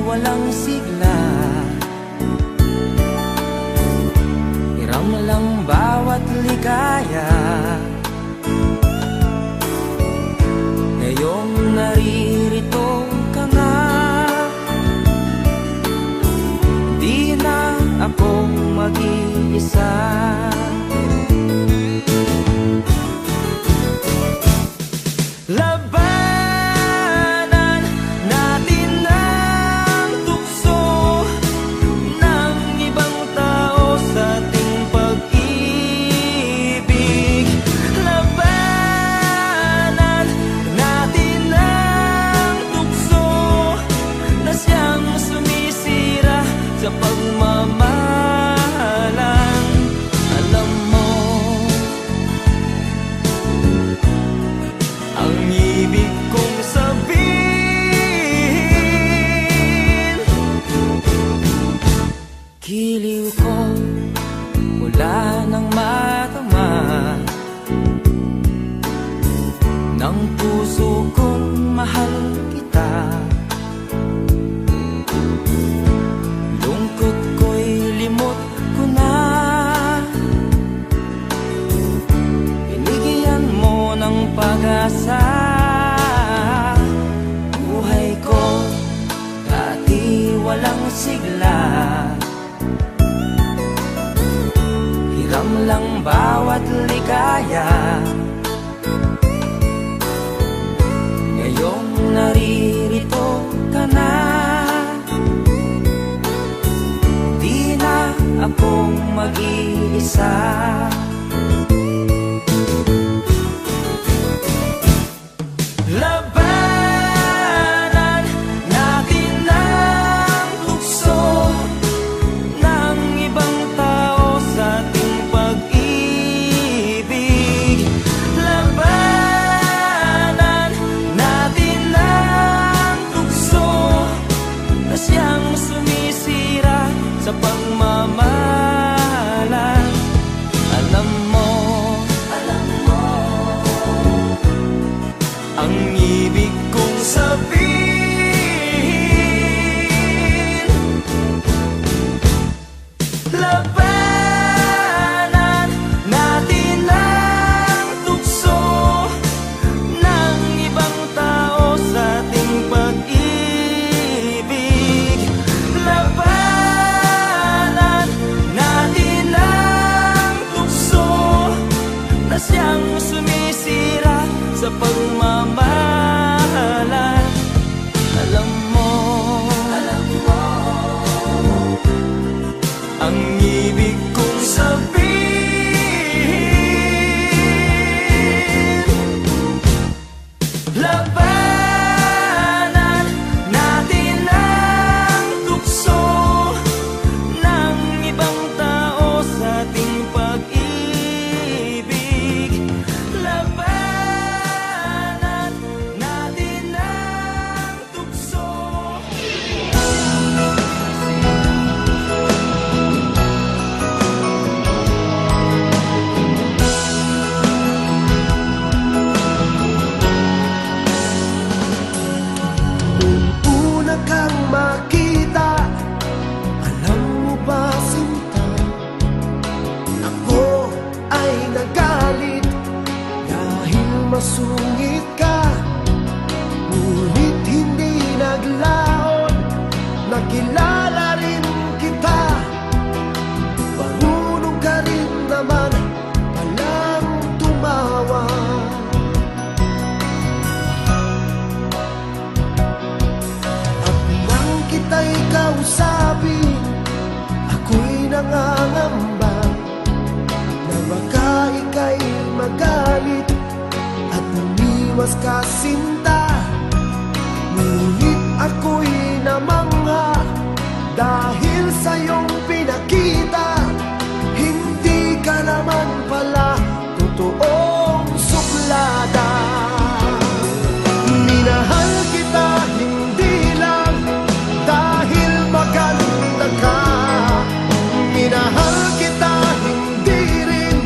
walang sigla. Hiram lang bawat ligaya. Ngayong naririto ka nga, di na ako mag-iisa. Labanan natin ang tukso ng ibang tao sa ating pag-ibig. Labanan natin ang tukso na siyang sumisira sa pagmamahalan. Alam mo, ang ibig kong sabihin, giliw ko mula nang matama ng puso kong mahal kita. Lungkot ko'y limot ko na, binigyan mo ng pag-asa. Buhay ko dati walang sigla. Hiram lang bawat ligaya. Ngayong naririto ka na, di na akong mag-iisa. Labanan natin ang tukso ng ibang tao sa ating pag-ibig. Labanan natin ang tukso na siyang sumisira sa pagmamahalan. Alam mo, ang ibig kong sabihin, labanan natin ang tukso ng ibang tao sa ating pag-ibig. Labanan natin ang tukso na siyang sumisira sa pagmamahalan. Alam mo, ang ibig kong sabihin, labanan natin ang tukso ng ibang tao sa ating pag-ibig. Labanan natin ang tukso. Una kang makita, alam mo ba sinta, ako ay nagalit dahil masungit ka. Ngunit hindi naglaon, nakilala rin kita. Marunong ka rin naman palang tumawa. At nang kita'y kausapin, ako'y nangangamba na baka ika'y magalit at umiwas ka sinta. Ngunit ako'y namangha dahil sa iyong pinakita, hindi ka naman pala totoong suplada. Minahal kita hindi lang dahil maganda ka. Minahal kita hindi rin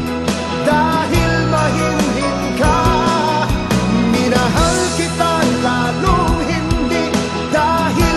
dahil mahinhin ka. Minahal kita lalong hindi dahil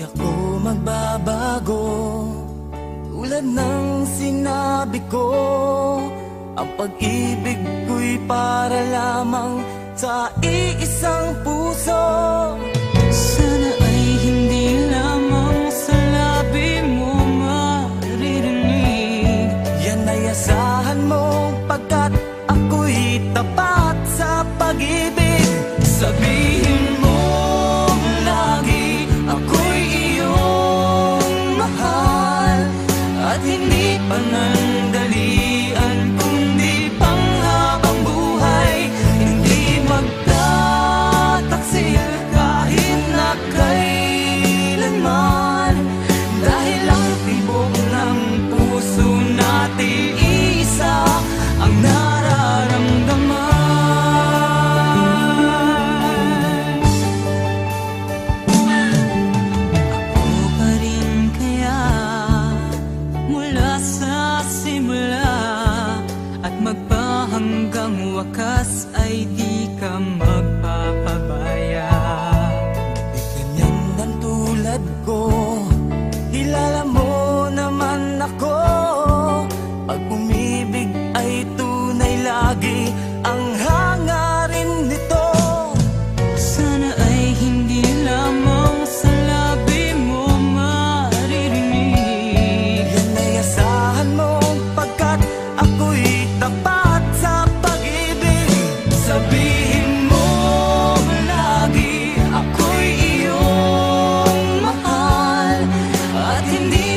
ako magbabago. Tulad ng sinabi ko, ang pag-ibig ko'y para lamang sa iisang puso. Sana ay hindi lamang sa labi mo maririnig. Yan ay asahan mo pagkat ako'y tapat sa pag-ibig. Sabihin mo lagi ako'y iyong mahal, at hindi panandalian kundi panghabang buhay. Hindi magtataksil kahit na kailanman, dahil ang tibok ng puso natin isa ang nararamdaman. Ako pa rin kaya mula sa simula, at magpahanggang wakas ay di ka magpapabaya. Di ganyan ng tulad ko, kilala mo naman ako. Pag umibig ay tunay lagi ang hangarin nito. Sana ay hindi lamang sa labi mo maririnig. Yan ay asahan mo pagkat ako'y tapat sa pag-ibig. Sabihin mo lagi ako'y iyong mahal, at hindi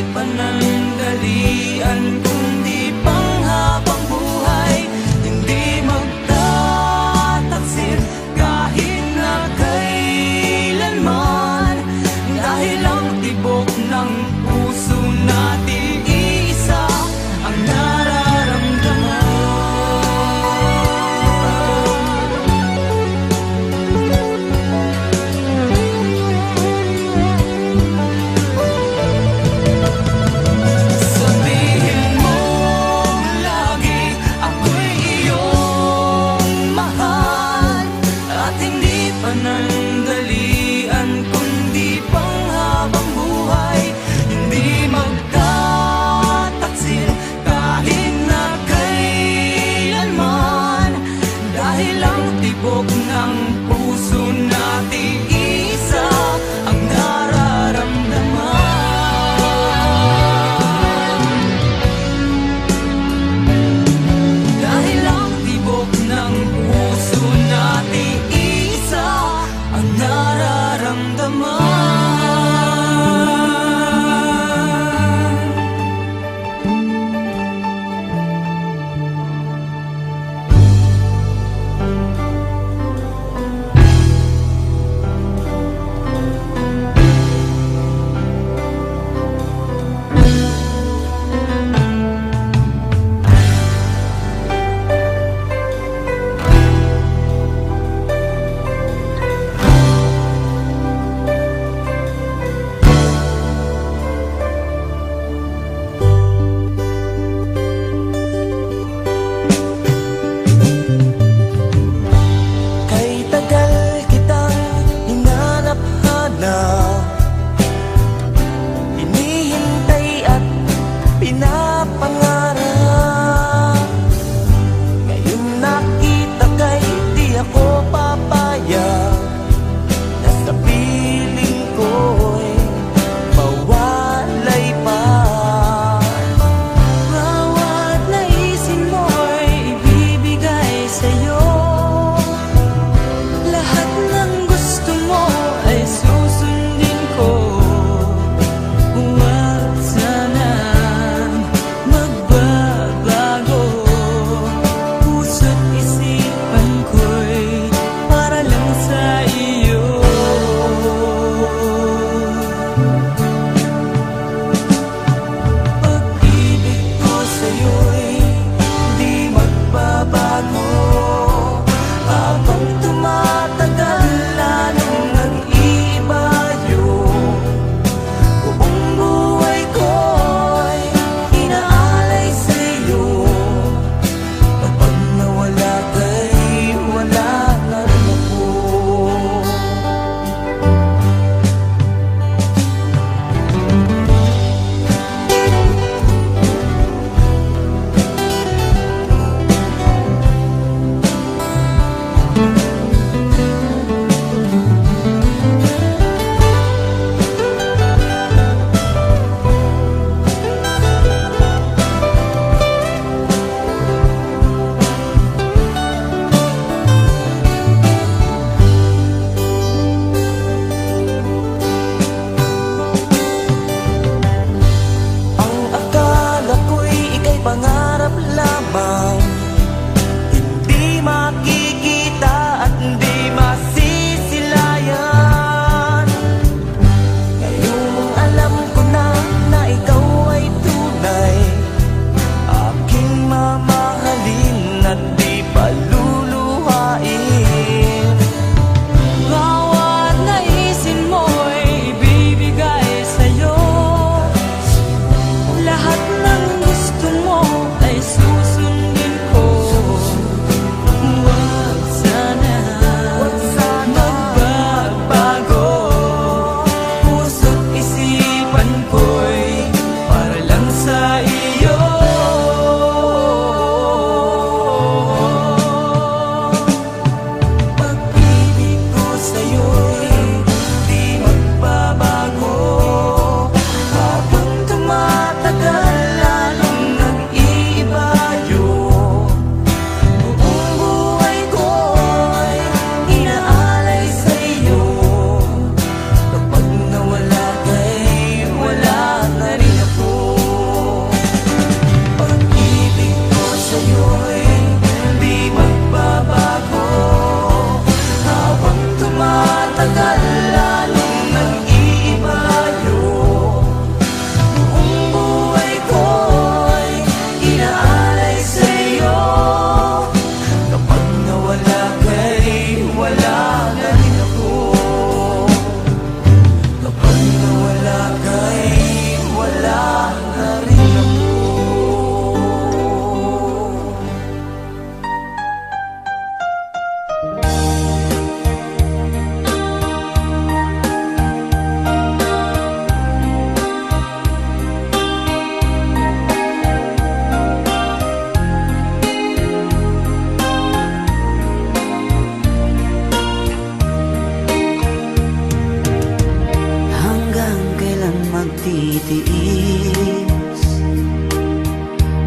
magtitiis.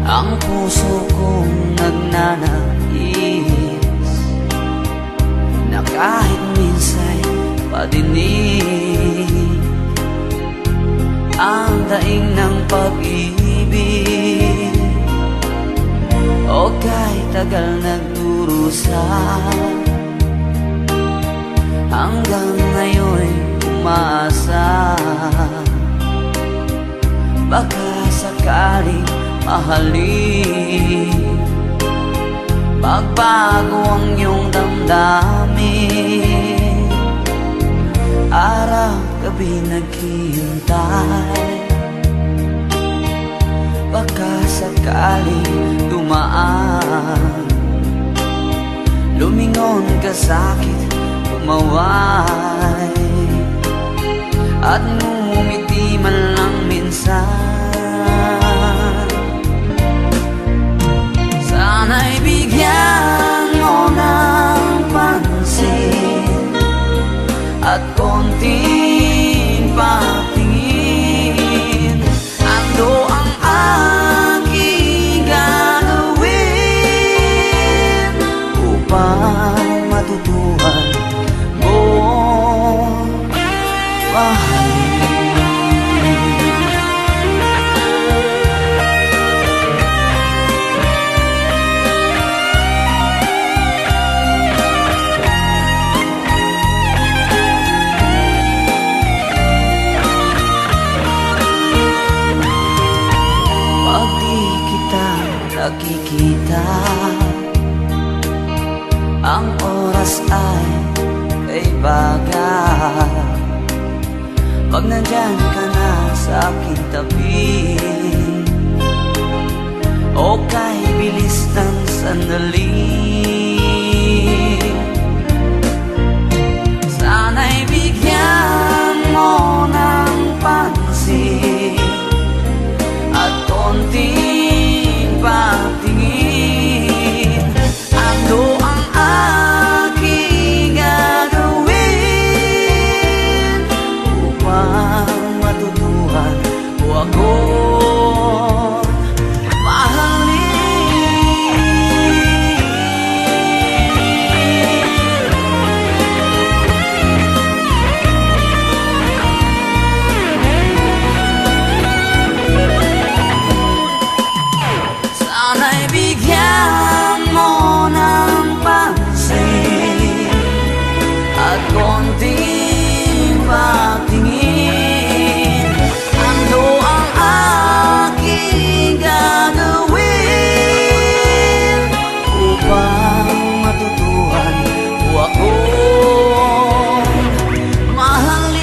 Ang puso kong nagnanais na kahit minsa'y padinig ang daing ng pag-ibig. O kahit tagal nagdurusa, hanggang ngayon umaasa, baka sakaling mahalin, magbago ang iyong damdamin. Araw-gabi naghihintay, baka sakaling dumaan, lumingon ka sa'kin, tumaway, at ngumiti man lang minsan. Sana'y bigyan mo ng pansin at konting patingin. Ano ang aking gagawin upang matutuhan mo mahalin? Nakikita, ang oras ay kay bagal. Pag nandyan ka na sa aking tabi, o kay bilis ng sandali, sana'y bigyan mo ng pansin at konting patingin. Ano ang aking gagawin upang matutuhan mo ako mahalin? Sana'y bigyan mo ng pansin at konting patingin. Ano ang aking gagawin upang matutuhan mo ako mahalin?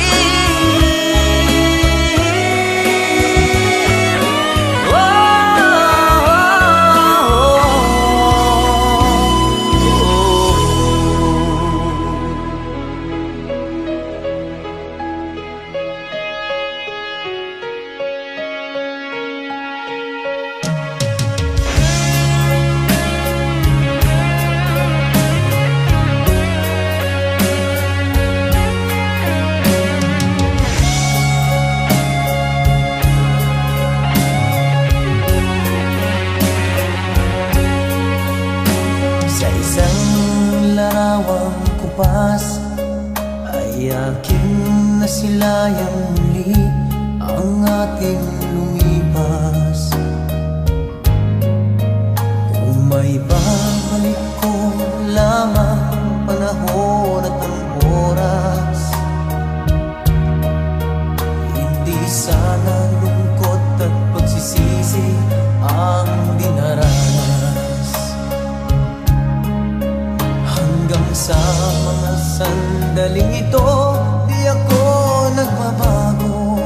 Sa isang larawang kupas ay aking nasilayang muli ang ating lumipas. Kung may babalik ko lamang panahon at ang oras, hindi sana lungkot at pagsisisi ang dinaranas. Hanggang sa mga sandaling ito, di ako nagbabago.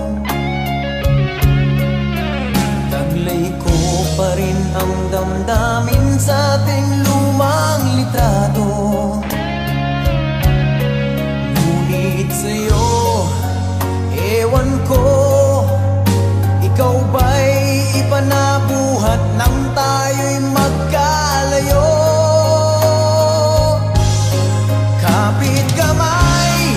Taglay ko pa rin ang damdamin sa ating lumang litrato. Ngunit sa'yo, ewan ko, ikaw ba'y iba na buhat nang tayo'y magkalayo? Kapit kamay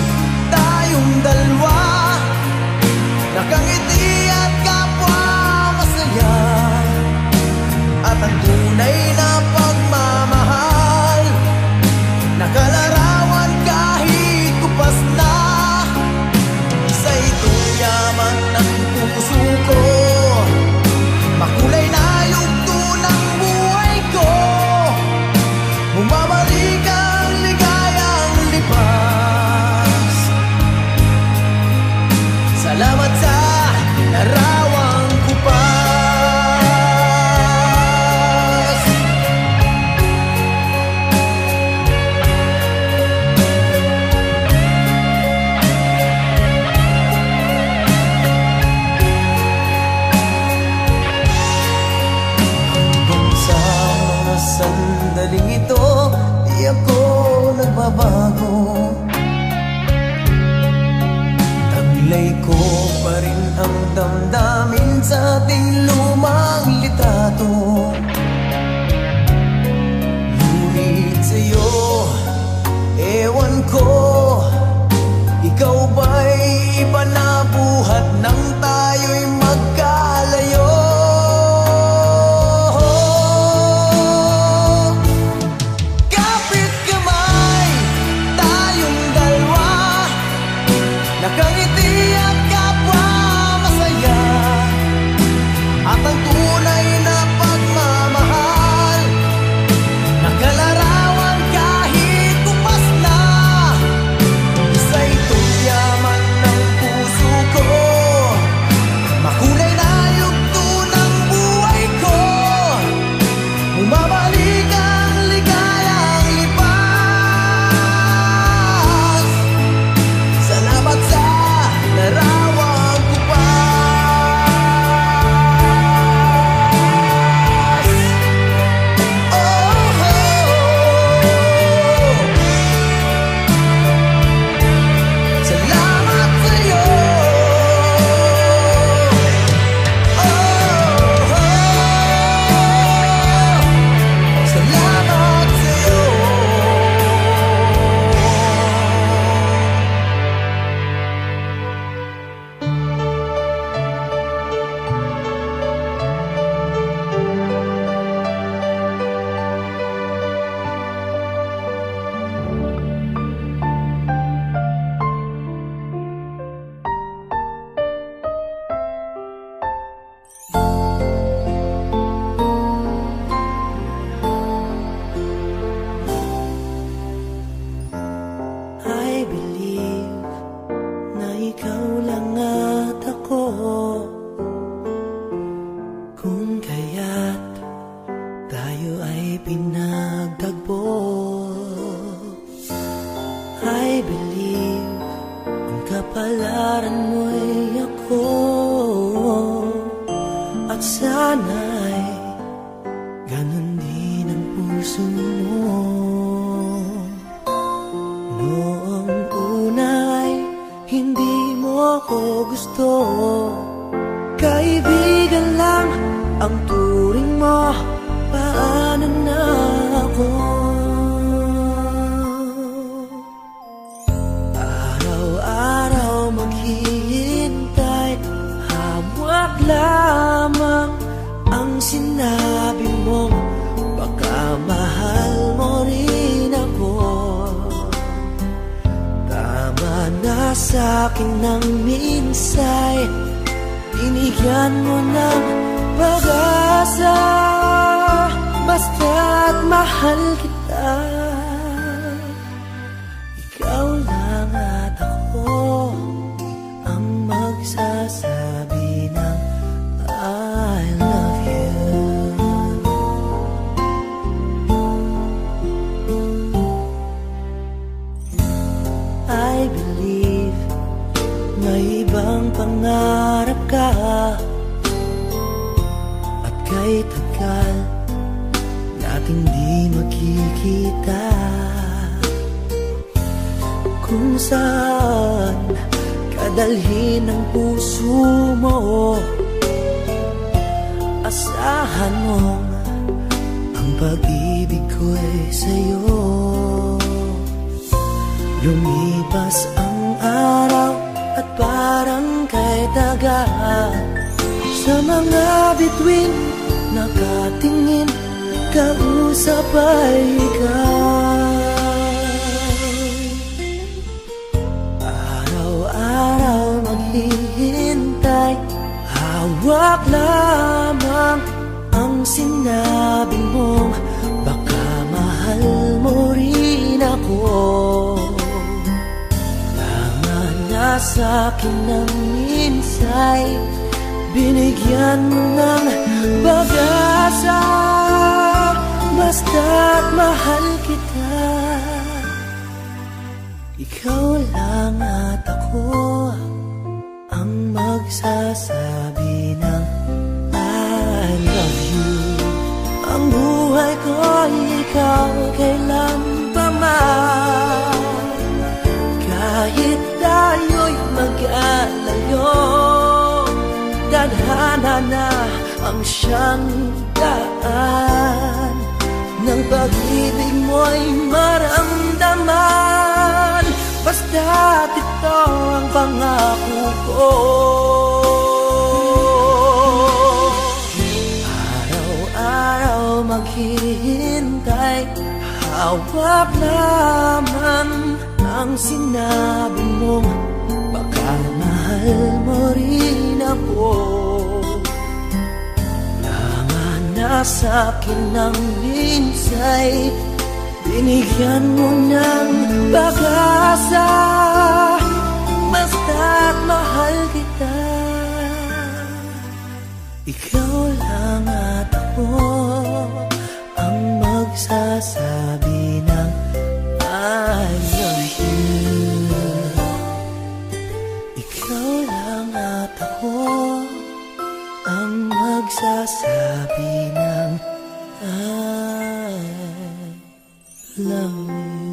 At sana'y ganun din ang puso mo. Noong una'y hindi mo ko gusto, kaibigan lang ang turing mo. Paano na ako? Araw-araw maghihintay, hawak lamang ang sinabi mo. Baka mahal mo rin ako. Tama na sa'kin ng minsay, binigyan mo ng pag-asa. Basta't mahal kita, ikaw lang at ako ang magsasabi ng I love you. I believe may ibang pangarap ka, at kay tagal nating di magkikita. Kung saan kadalhin ang puso mo, asahan mong ang pag-ibig ko'y sa'yo. Lumipas ang araw at parang kay daga, sa mga bituin nakatingin, kausap ay ikaw. Araw-araw maghihintay, hawak lamang ang sinabi mong baka mahal mo rin ako. Tama na sa'kin ng minsay, binigyan mo ng pag-asa. Basta't mahal kita, ikaw lang at ako ang magsasabi ng I love you. Ang buhay ko'y ikaw kailan pa man, kahit tayo'y mag-alayo. Tadhana na ang siyang daan ng pag-ibig mo'y maramdaman. Basta't ito ang pangako ko. Araw-araw maghihintay, hawak lamang ang sinabi mo. Baka mahal mo rin ako. Naman na sa'kin ng minsay, binigyan mo ng pag-asa. Basta't mahal kita, ikaw lang at ako ang magsasabi ng I love you. Ikaw lang at ako ang magsasabi ng I love you.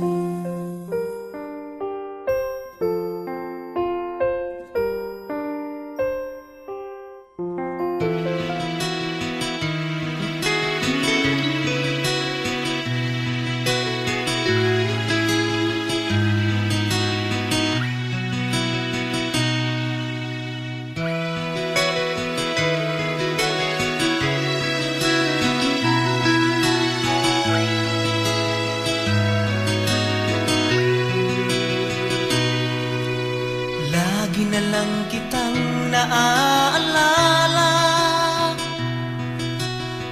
Lagi na lang kitang naaalala,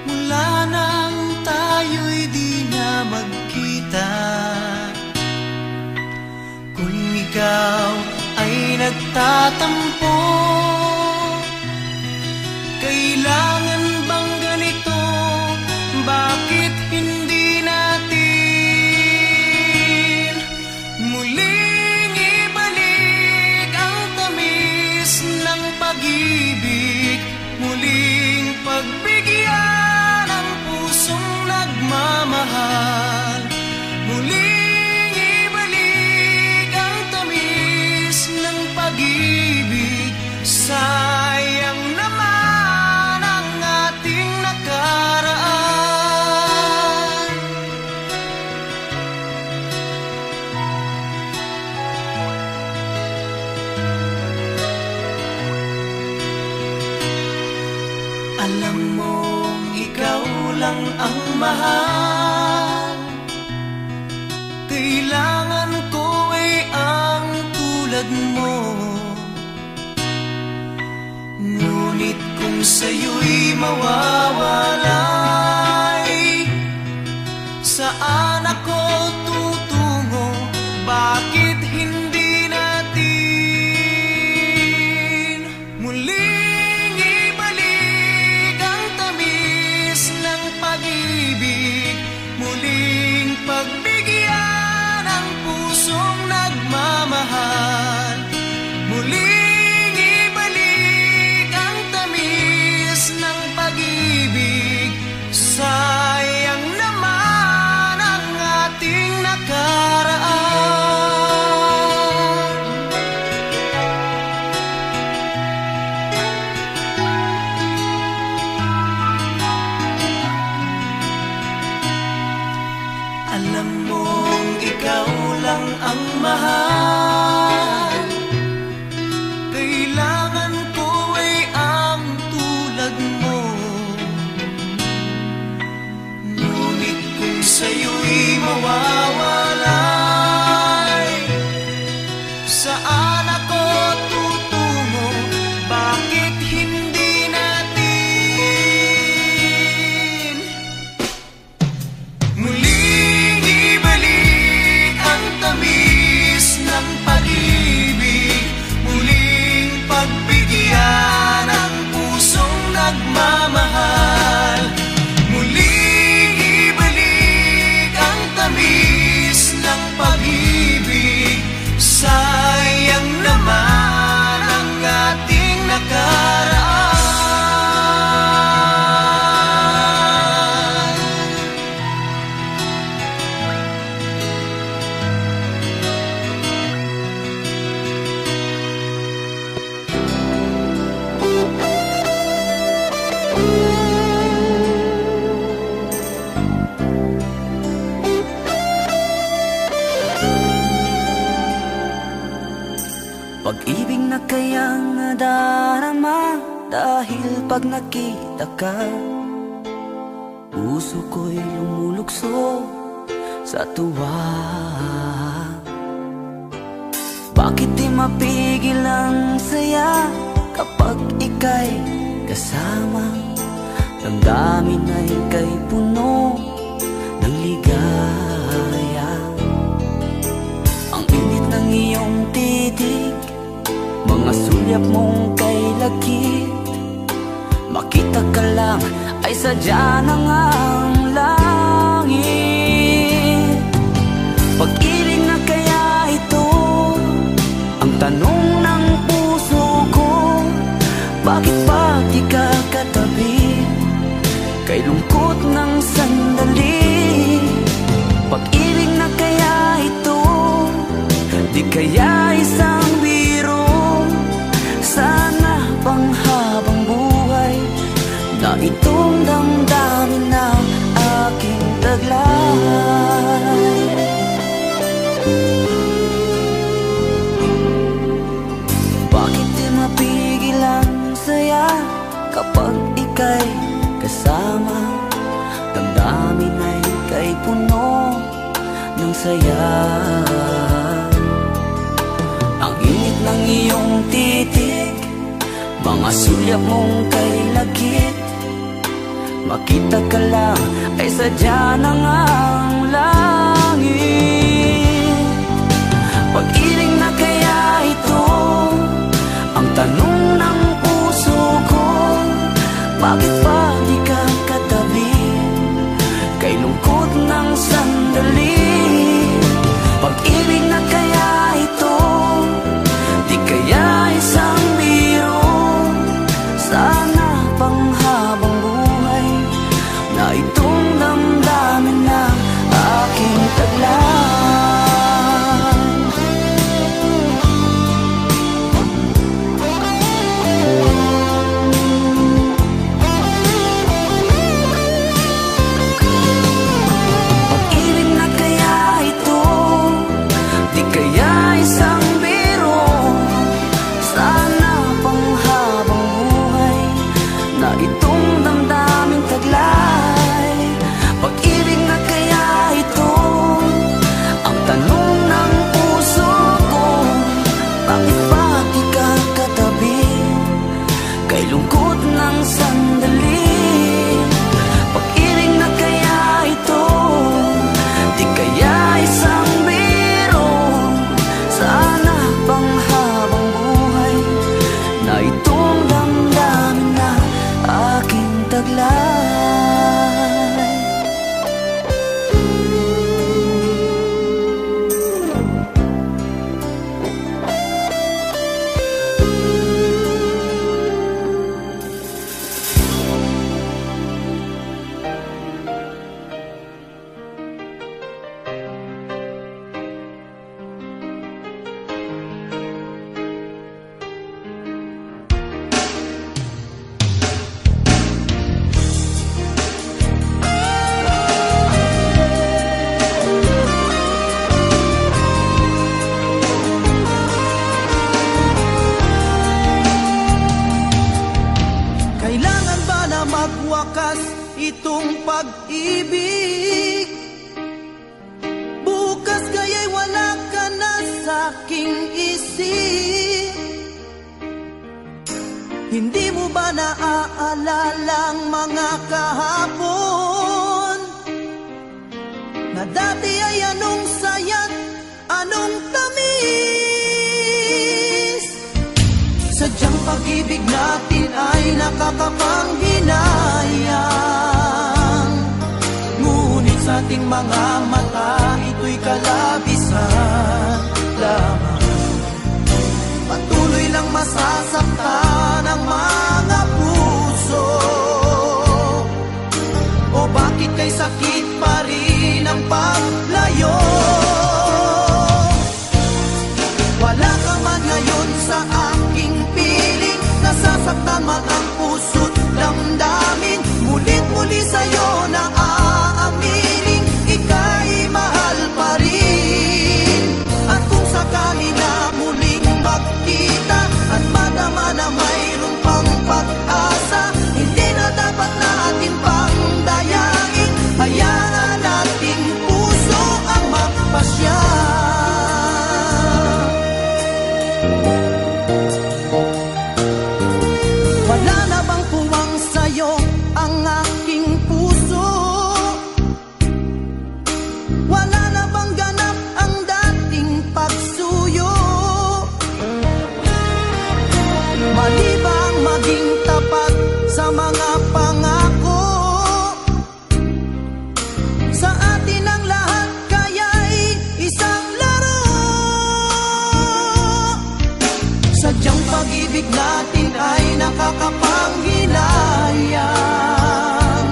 mula nang tayo'y di na magkita. Kung ikaw ay nagtatampo, kailangan bang ganito? Bakit hindi natin muling ibalik ang tamis ng pag-ibig, muling pagbigyan ang pusong nagmamahal. Muling ibalik ang tamis ng pag-ibig. Sayang naman ang ating nakaraan. Alam mong ikaw lang ang mahal. Kailangan ko ay ang tulad mo. Ngunit kung sa'yo'y mawawalay, saan ako tutungo? Bakit hindi natin muling ibalik ang tamis ng pag-ibig? Muling pagbigyan ang pusong nagmamahal. Muling ibalik ang tamis ng pag-ibig. Sayang naman ang ating nakaraan. Alam mong ikaw lang ang mahal. Kailangan ko ay ang tulad mo. Ngunit kung sa'yo'y mawawalay, saan ako tutungo? Bakit hindi natin muling ibalik ang tamis ng pag-ibig? Muling pagbigyan ang pusong nagmamahal. Muling ibalik ang tamis ng pag-ibig. Sayang naman ang ating nakaraan. Pag-ibig na kayang nadarama, dahil pag nakita ka, puso ko'y lumulukso sa tuwa. Bakit di mapigil ang saya kapag ika'y kasama? Damdamin ay kay puno ng ligaya. Ang init ng iyong titig, mga sulyap mong kay lagkit. Makita ka lang ay sadya ng ang langit. Pag-ibig na kaya ito ang tanong ng puso ko. Bakit pa di ka katabi kay lungkot ng sandali? Pag-ibig na kaya ito, di kaya isang biro? Sana pang habang buhay na itong damdamin na aking taglay. Bakit di mapigil ang saya kapag ika'y kasama? Damdamin ay kay puno ng saya. Ang init ng iyong titig, mga sulyap mong kay lagkit. Makita ka lang ay sadya ng ang langit. Pag-ibig na kaya ito ang tanong ng puso ko. Bakit pa di ka katabi kay lungkot ng sandali? Pag-ibig na kaya ito, di kaya isang biro? Sana pang habang buhay sandali. Pag-ibig na kaya ito, di kaya isang biro. Sana pang habang buhay na itong damdamin na aking taglay. Kailangan ba na magwakas itong pag-ibig? Bukas kaya'y wala ka na sa'king isip. Hindi mo ba naaalala ang mga kahapon na dati ay anong saya't anong tamis? Sadyang pag-ibig natin ay nakakapanghinayang, ngunit sa ating mga mata ito'y kalabisan lamang. Patuloy lang masasaktan ang mga puso. O bakit kay sakit pa rin ang paglayo? Wala ka man ngayon sa aking piling, nasasaktan man ang puso't damdamin. Mulit-muli sa'yo na aaminin, ika'y mahal pa rin. At kung sakali na muling magkita at madama na mayroon pang pag-asa, hindi na dapat natin pang dayain. Hayaan nating puso ang magpasya. Wala na bang puwang sa'yo ang aking puso? Wala na bang ganap ang dating pagsuyo? Mali ba ang maging tapat sa mga pangako? Sa atin ang lahat kaya'y isang laro. Sadyang pag-ibig natin ay nakakapanghinayang,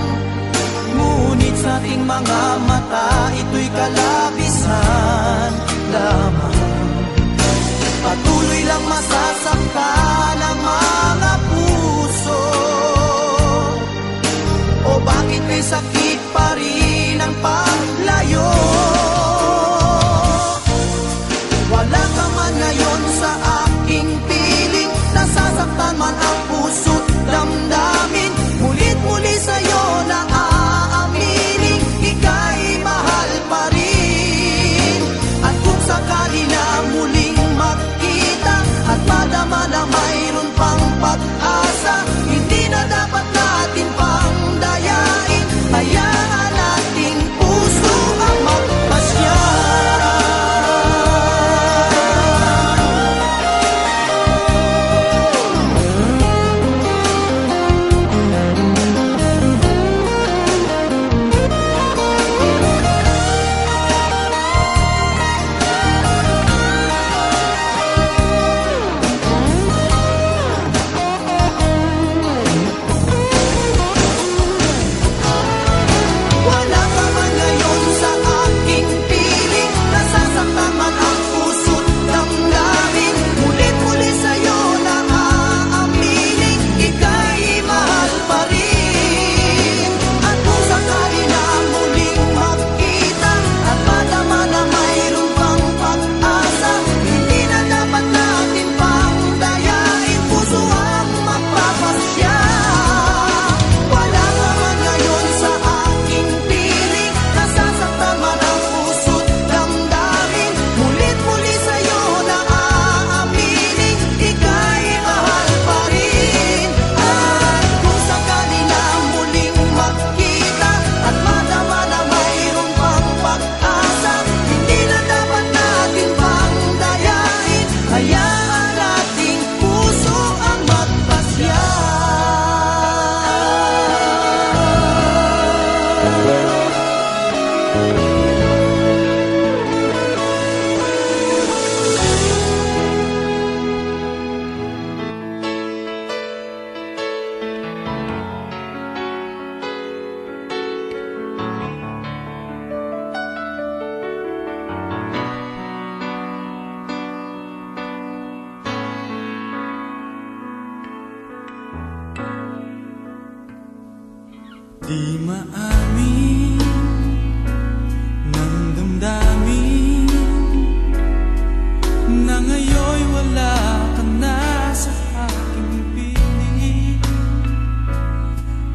ngunit sa ating mga mata ito'y kalabisan lamang. Patuloy lang masasaktan ang mga puso. O bakit may sakit pa rin ang paglayo? Wala ka man ngayon sa aking piling, nasasaktan man ang puso't damdamin. Mulit-muli sa'yo na aaminin, ika'y mahal pa rin. At kung sakali na muling magkita Di maamin ng damdamin na ngayon'y wala ka na sa aking piling.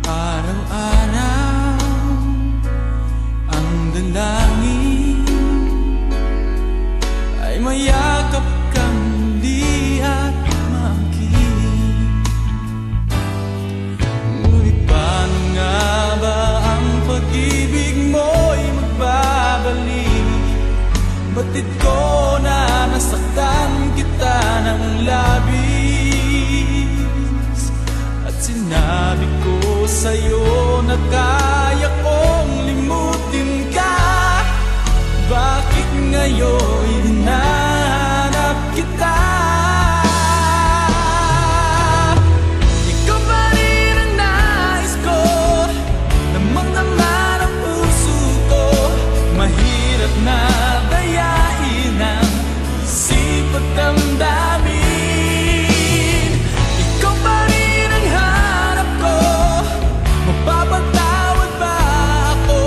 Araw-araw ang dalangin ay mayakap kang muli at maangkin. Ngunit paano nga ba ang pag-ibig mo'y magbabalik? Batid ko na nasaktan kita ng labis, at sinabi ko sa'yo na kaya kong limutin ka. Bakit ngayon hinahanap kita? Ikaw pa rin ang nais ko, damang-dama ng puso ko. Mahirap na dayain ang isip at damdamin. Ikaw pa rin ang hanap ko, mapapatawad ba ako?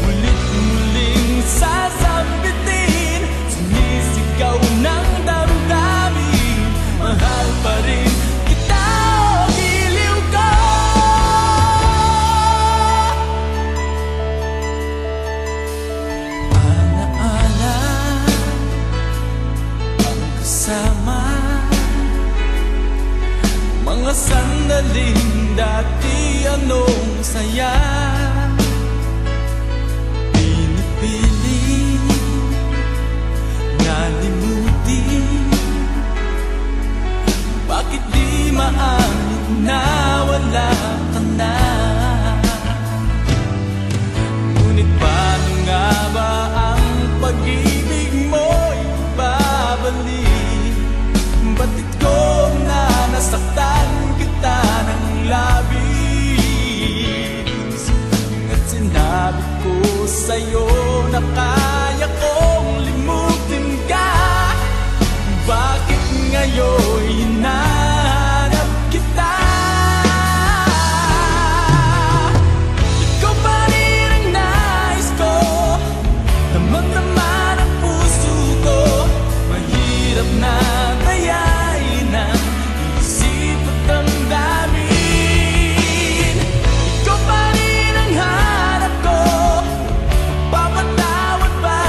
Mulit-muling sasambitin, sumisigaw ng damdamin. Mahal pa rin kita, o giliw ko. Alaala ang kasama, mga sandaling dati anong saya. Pinipili na limutin, bakit di maamin na wala ka na? Ngunit paano nga ba ang pag-ibig mo'y babalik? Batid ko na nasaktan kita ng labis, at sinabi ko sa'yo na kaya kong limutin ka. Bakit ngayon hinahanap kita? Ikaw pa rin ang nais ko, damang-dama ng puso ko. Mahirap na dayain ang isip at damdamin. Ikaw pa rin ang hanap ko, mapapatawad ba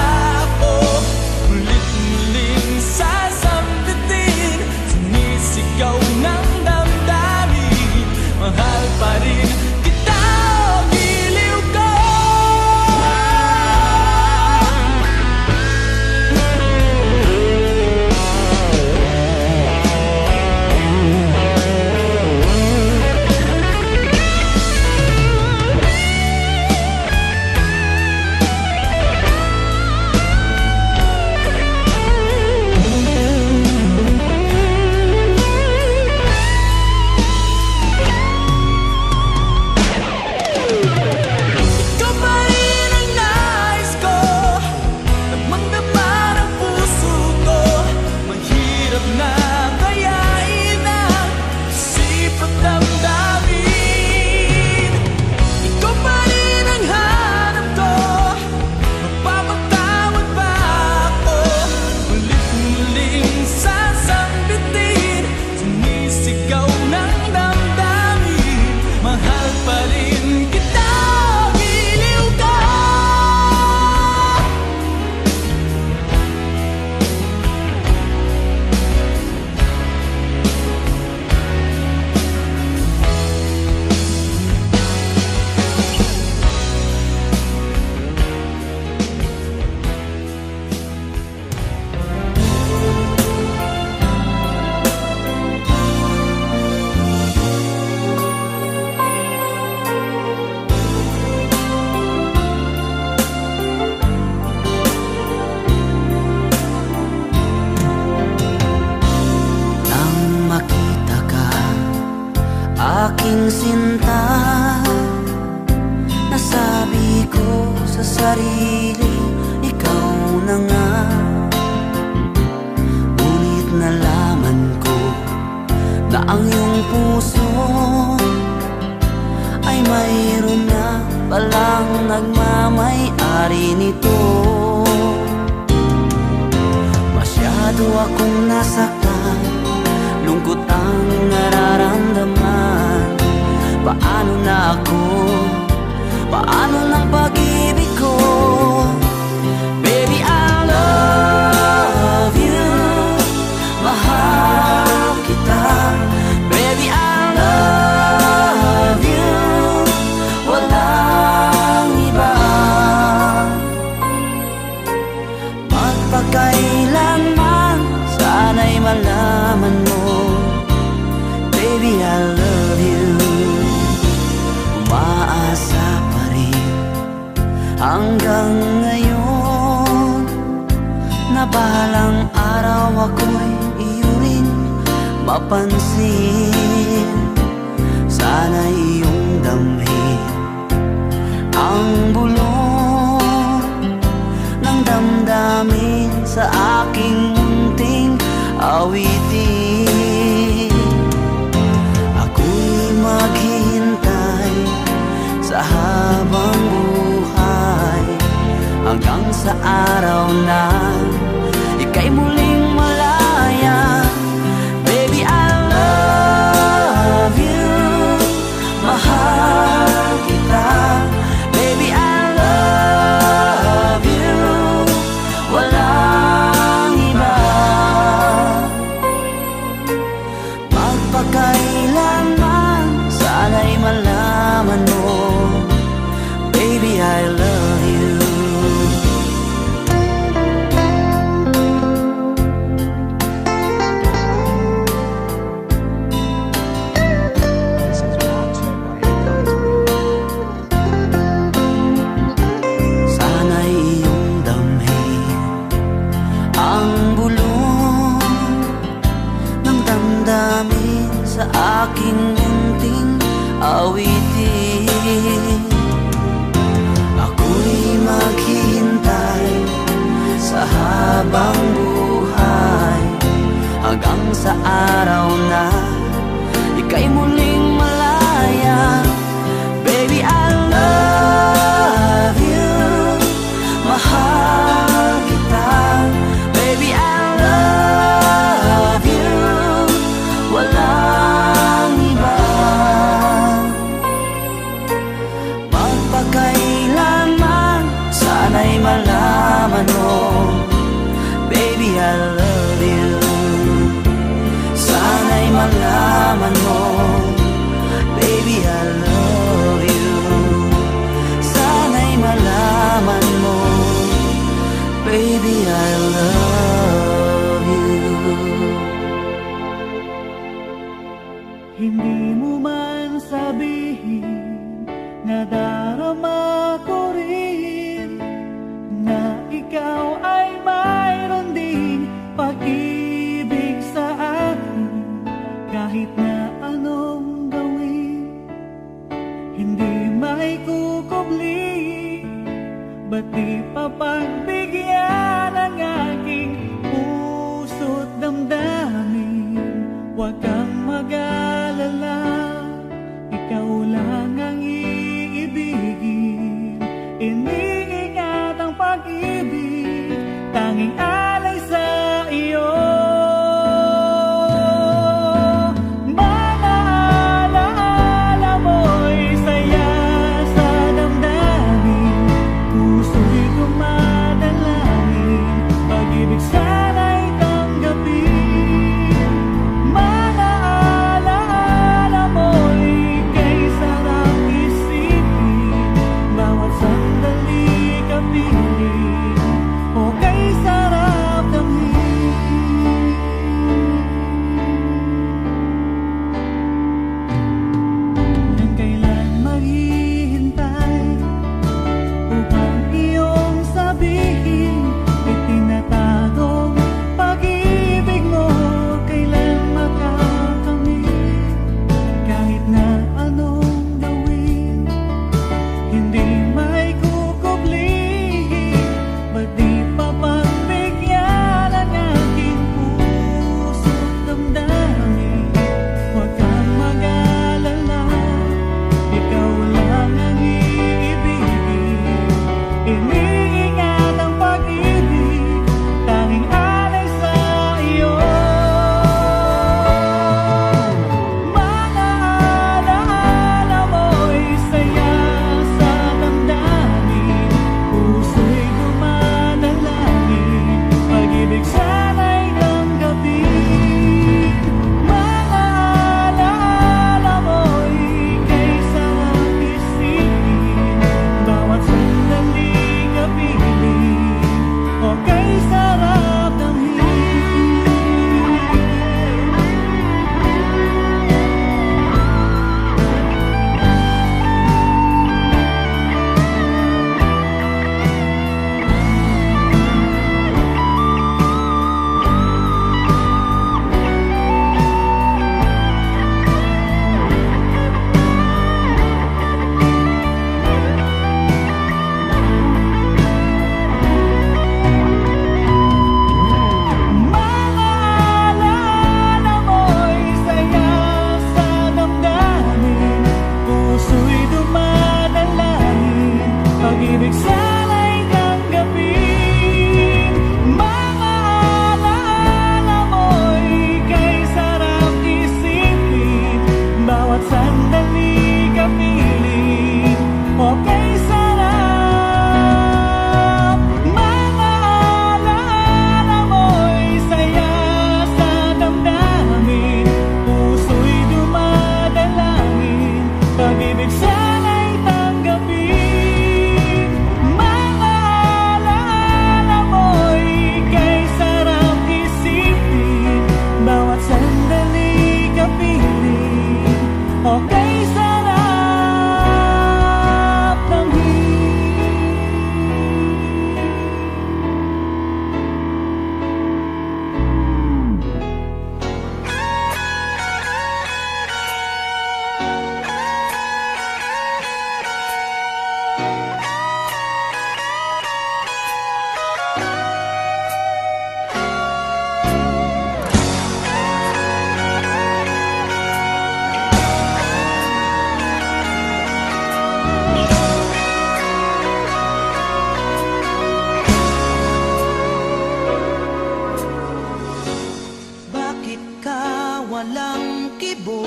ako? Mulit-muling sasambitin, sumisigaw ng damdamin. Mahal pa rin kita, o giliw ko. Ikaw pa rin ang nais ko, damang-dama ng puso ko. Mahirap na dayain ang isip at damdamin. Ikaw pa rin ang hanap ko, mapapatawad ba ako? Mulit-muling sasambitin, sumisigaw ng damdamin. Mahal pa rin kita, o giliw ko. Nang makita ka, aking sinta, nasabi ko sa sarili, ikaw na nga. Ngunit nalaman ko na ang iyong puso ay mayroon na palang nagmamay-ari nito. Masyado akong nasaktan, lungkot ang nararamdaman. Paano na ako? Paano ng pag-ibig ko? Baby, I love you, mahal kita. Baby, I love you, walang iba. Magpakailanman, sana'y malaman mo, baby, I love you. Umaasa pa rin hanggang ngayon na balang araw ako'y iyo rin mapansin. Sana iyong damhin ang bulong ng damdamin sa aking munting awitin. Ako'y maghihintay sa habang buhay hanggang sa araw na ika'y muling malaya. Baby, I love you, mahal kita. Baby, I love you, walang iba. Magpakailanman, sana'y malaman mo, baby, I love you. Sana'y iyong damhin ang bulong ng damdamin sa aking munting awitin. Ako'y maghihintay sa habang buhay hanggang sa araw na ika'y muling malaya. Baby, I love you, mahal kita. Baby, I love you, walang iba. Magpakailanman, sana'y malaman mo, baby, I love you. Sana'y malaman mo, baby, I love you. Sana'y malaman mo, baby, I love you. Hindi mo man sabihin, nadarama ko rin na ikaw ay mayroon ding pag-ibig sa akin. Kahit na anong gawin, hindi maikukubli. Ba't di papagbigyan ang aking puso't damdamin? Huwag kang mag-alala, ikaw lang ang iibigin. Iniingat ang pag-ibig, tanging alay sa iyo. Mga alaala mo'y saya sa damdamin, puso'y dumadalangin pag-ibig sana'y tanggapin. Mga alaala mo'y kay sarap isipin, bawat sandali kapiling, o kay sarap ng Bakit ka walang kibo?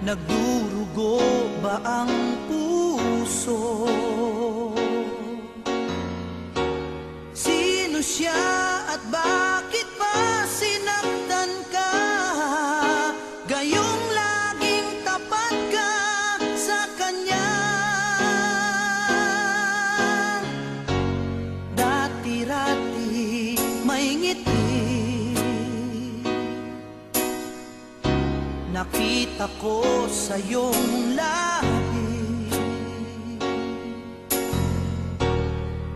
Nagdurugo ba ang puso? Sino siya at bakit ba sinaktan ka? Gayong laging tapat ka sa kanya. Dati-rati may ngiti, nakita ko sa iyong labi.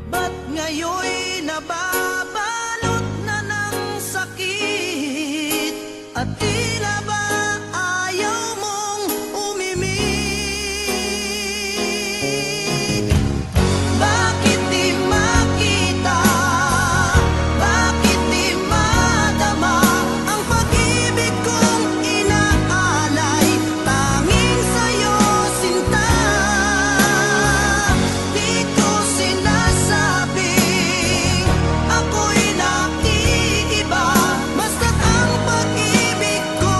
Ba't ngayon'y nababalot na ng sakit, at tila ba ayaw mong umimik? Bakit di makita? Bakit di madama ang pag-ibig kong inaalay? Tanging sa'yo, sinta. Di ko sinasabing ako'y naiiba, basta't ang pag-ibig ko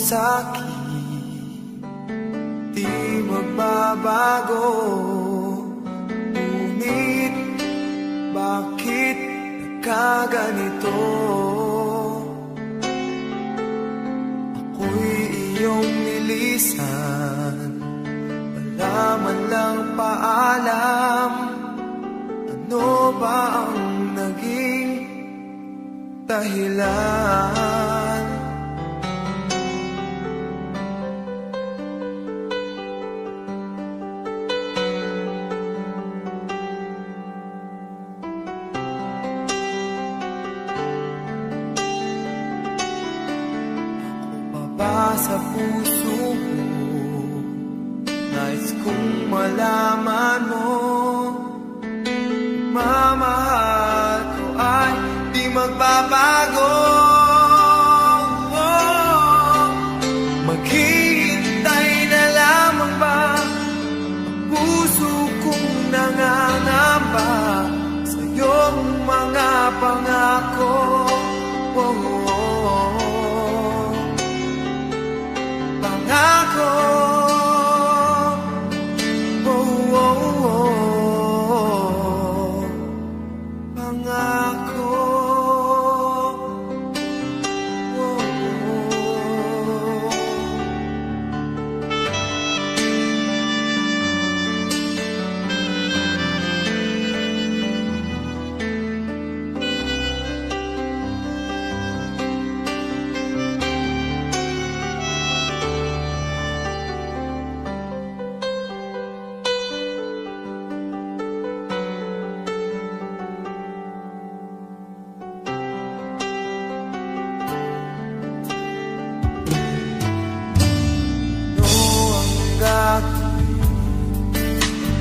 sa'kin di magbabago. Ngunit bakit nagkaganito? Ako'y iyong nilisan, wala man lang paalam. Ano ba ang naging dahilan? Sa puso mo, nais kong malaman mo, mamahal ko ay di magbabago. Maghihintay na lamang ba ang puso kong nangangamba sa iyong mga pangako? Pangako, pangako.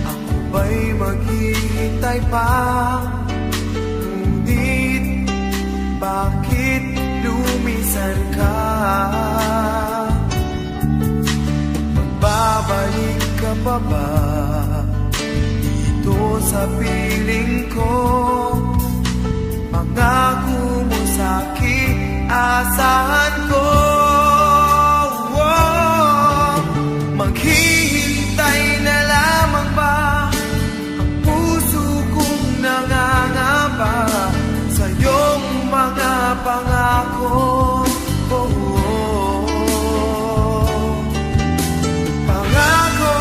Ako ba'y maghihintay pa? Ngunit bakit lumisan ka? Magbabalik ka pa ba dito sa piling ko? Pangako mo sa'kin, asahan ko. Maghihintay na lamang ba ang puso kong nangangamba sa iyong mga pangako? Pangako,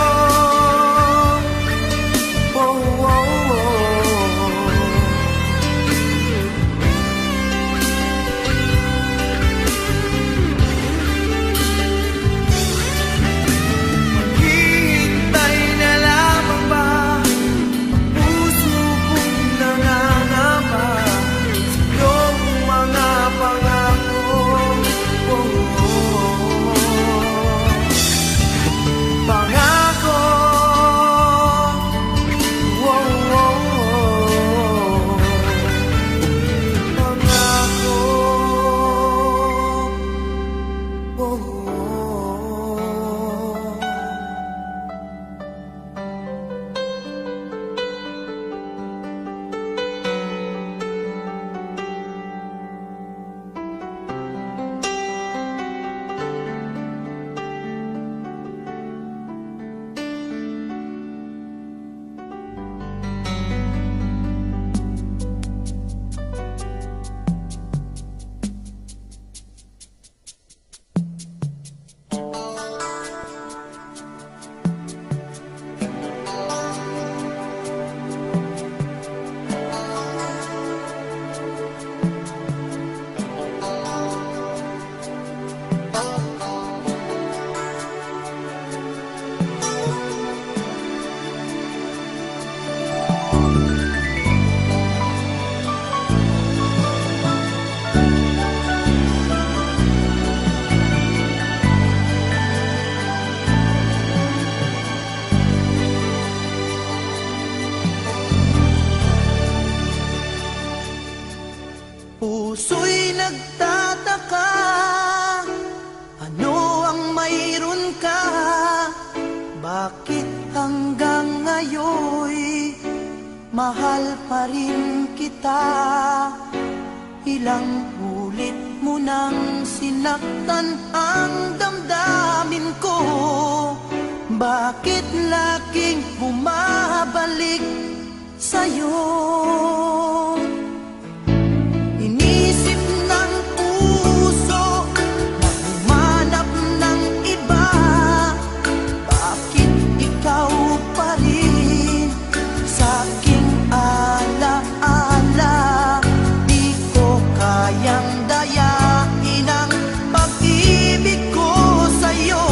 Puso'y nagtataka, ano ang mayroon ka? Bakit hanggang ngayon mahal pa rin kita? Ilang Paulit mo nang sinaktan ang damdamin ko. Bakit laging bumabalik sa'yo? Inisip ng puso na humanap ng iba. Bakit ikaw pa rin sa'king alaala? Di ko kayang dayain ang pag-ibig ko sa'yo.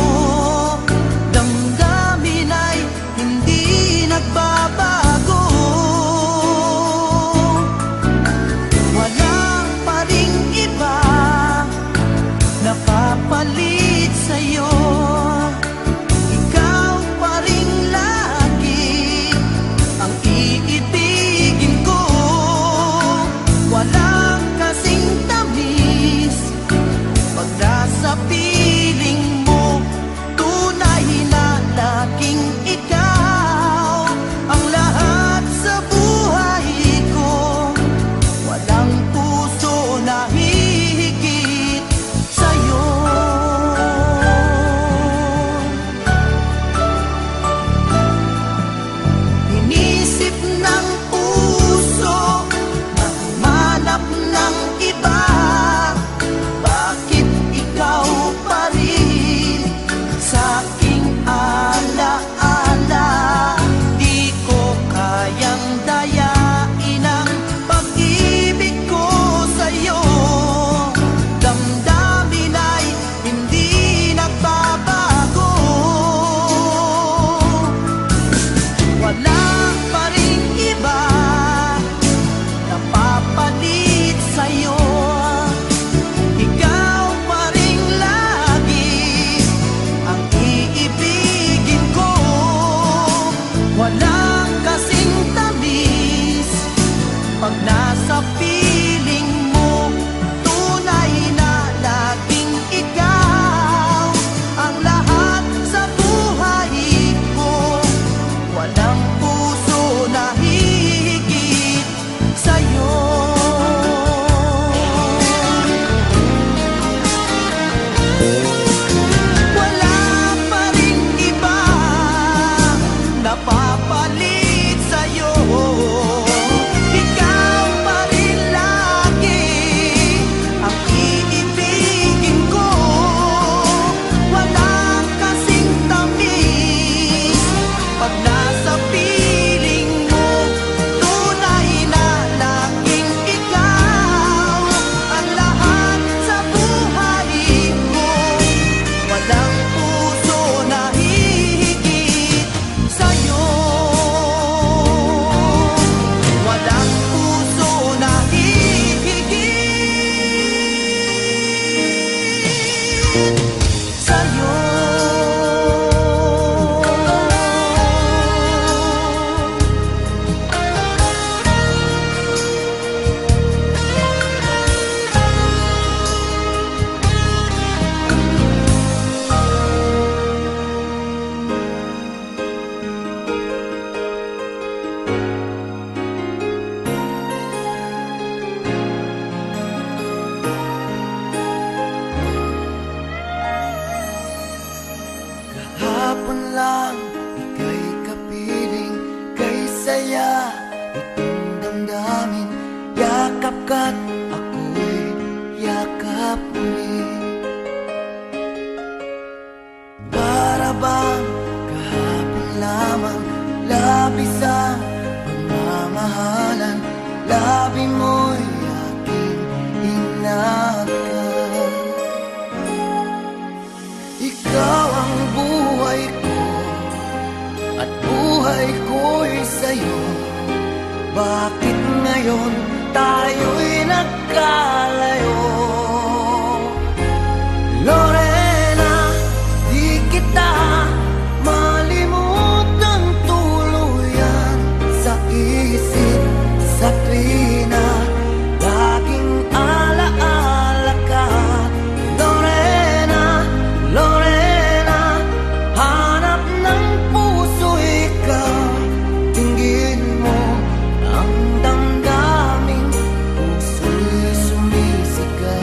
Damdamin ay hindi nagbabago. Walang pa ring iba napapalit sa'yo. Ikaw pa rin lagi ang iibigin ko. Walang kasing tamis pag nasa piling mo. Tunay na laging ikaw ang lahat sa buhay ko. Walang puso na hihigit sa'yo. Inisip ng puso na humanap ng iba. Bakit ikaw pa rin sa'king alaala? Di ko kayang dayain ang pag-ibig ko sa'yo. Damdamin ay hindi nagbabago. Wala pa ring iba napapalit sa'yo. Ikaw pa rin lagi ang iibigin ko. Walang kasing tamis pag nasa piling mo. Tunay na laging ikaw ang lahat sa buhay ko. Walang puso na hihigit sa'yo. Wala pa ring iba napapalit sa'yo. Ikaw pa rin lagi ang iibigin ko. Walang kasing tamis pag nasa piling mo. Tunay na laging ikaw ang lahat sa buhay ko. Walang puso na hihigit sa'yo. Walang puso na hihigit sa'yo. Kahapon lang ika'y kapiling, kay saya itong damdamin. Yakap ka't ako'y yakap muli. Para bang kahapon lamang, labis ang pagmamahalan. Labi mo'y aking inakan. Ikaw ang buhay ko at buhay ko'y sa'yo. Bakit ngayon tayo'y nagkalayo? Lorena, di kita malimutan tuluyan sa isip, sa trina. Laging alaala ka. Lorena, Lorena, hanap ng puso ikaw. Tingin mo ang damdamin, puso'y sumisigaw.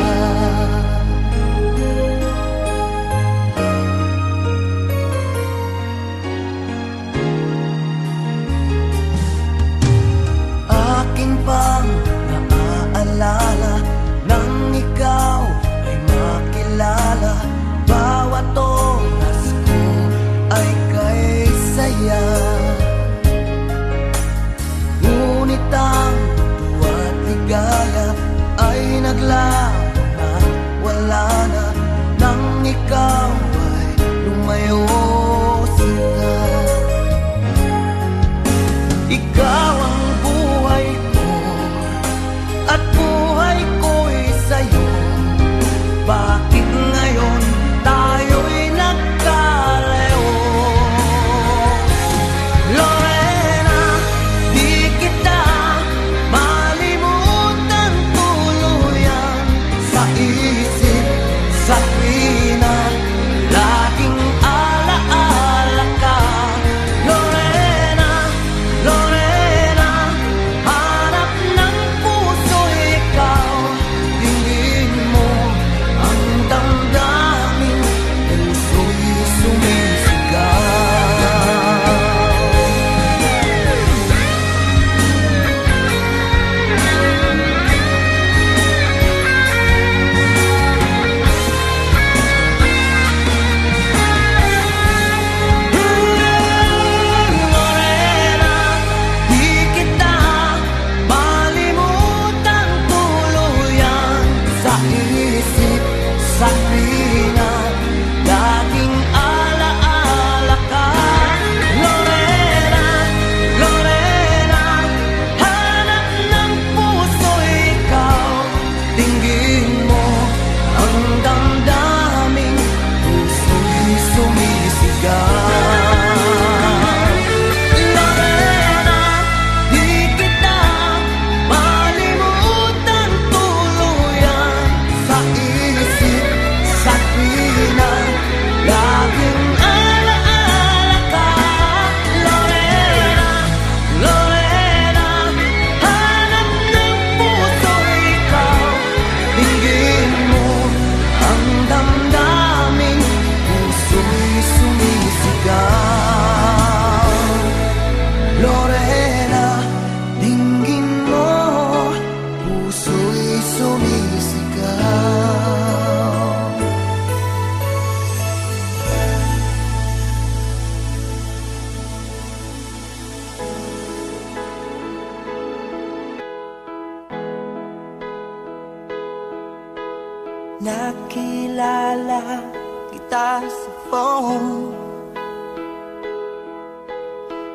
nakilala kita sa phone.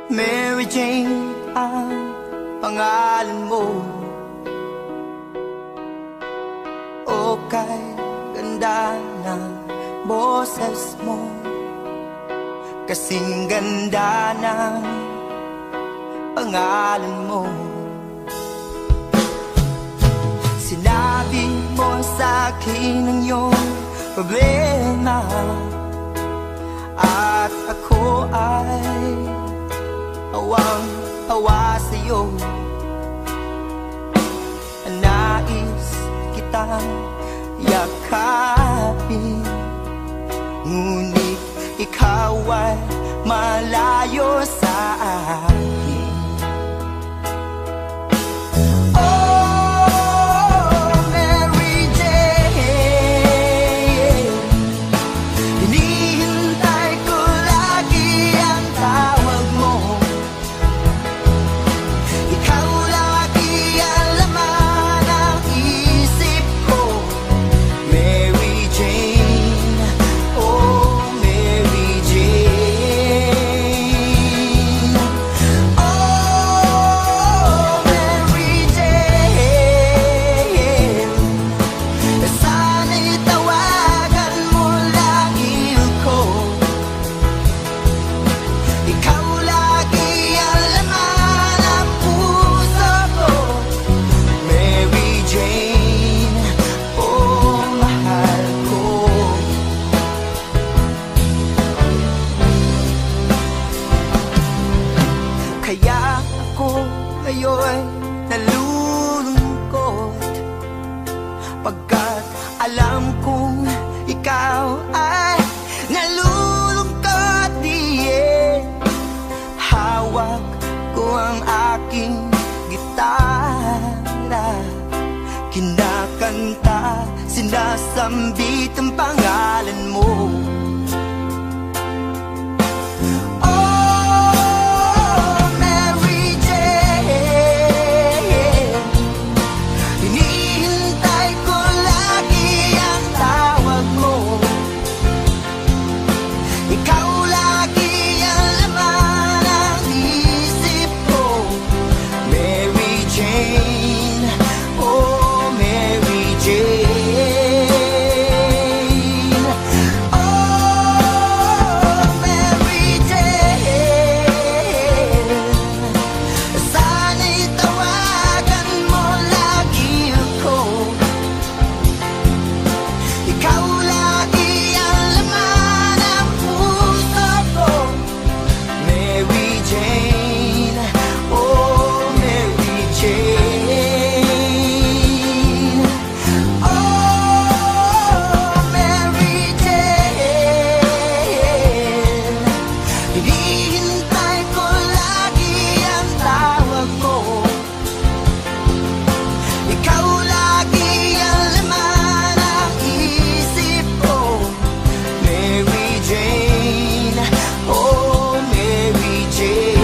Mary Jane ang pangalan mo. O kay ganda ng boses mo, kasing ganda ng pangalan mo. Sinabi mo sa'kin ang iyong problema, at ako ay awang-awa sa'yo. Nais kitang yakapin, ngunit ikaw ay malayo sa akin. Oh, Mary Jane, hinihintay ko lagi ang tawag mo. Ikaw lagi ang laman ng isip ko, Mary Jane. Oh, Mary Jane. Oh, Mary Jane, sana'y tawagan mo lagi ako. Ikaw lagi ang laman ng puso ko, Mary Jane. Oh, mahal ko. Kaya ako ngayon nalulungkot, pagkat alam kong ikaw ay nalulungkot din. Hawak ko ang aking gitara, kinakanta, sinasambit ang pangalan mo. Oh, Mary Jane, hinihintay ko lagi ang tawag mo. Ikaw lagi ang laman ng isip ko, Mary Jane. Oh, Mary Jane. Oh, Mary Jane, sana'y tawagan mo lagi ako. Ikaw lagi ang laman ng puso ko, Mary Jane. Oh, Mary Jane. Oh, Mary Jane, hinihintay ko lagi ang tawag mo. Ikaw lagi ang laman ng isip ko, Mary Jane. Oh, Mary Jane.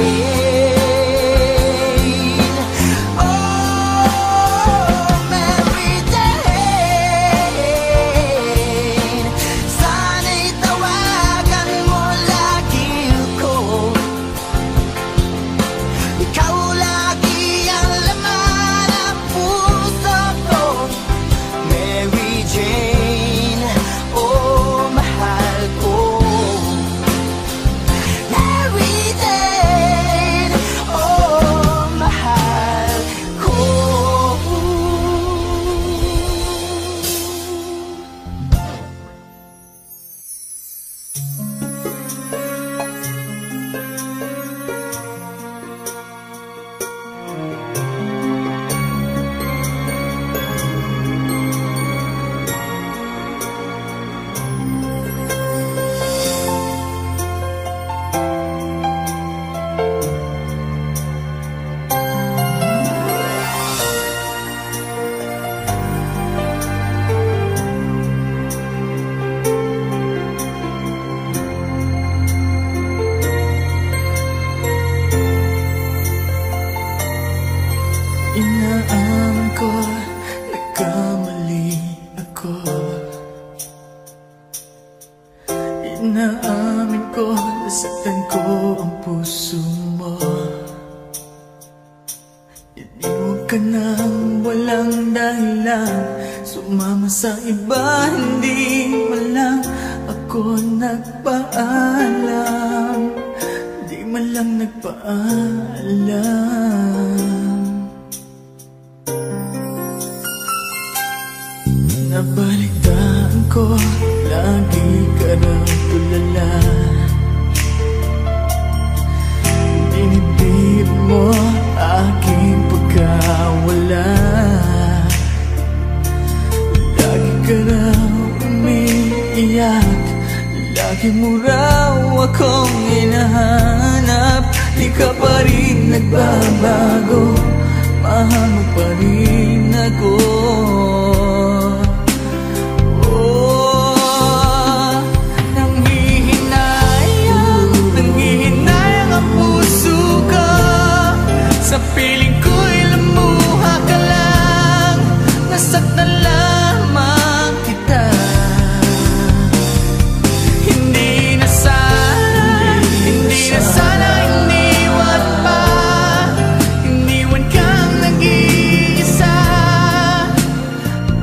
Oh, Mary Jane, sana'y tawagan mo lagi ako. ko ang puso mo. Iniwag ka nang walang dahilan, sumama sa iba, hindi man lang ako nagpaalam. Di man lang nagpaalam. Nabalitaan ko, lagi ka raw tulala. Dinibdib mo aking pagkawala. Lagi ka raw umiiyak, lagi mo raw akong hinahanap. Di ka pa rin nagbabago, mahal mo pa rin ako. Sa piling ko'y lumuha ka lang, nasaktan lamang kita. Hindi na sana iniwan pa. Iniwan kang nag-iisa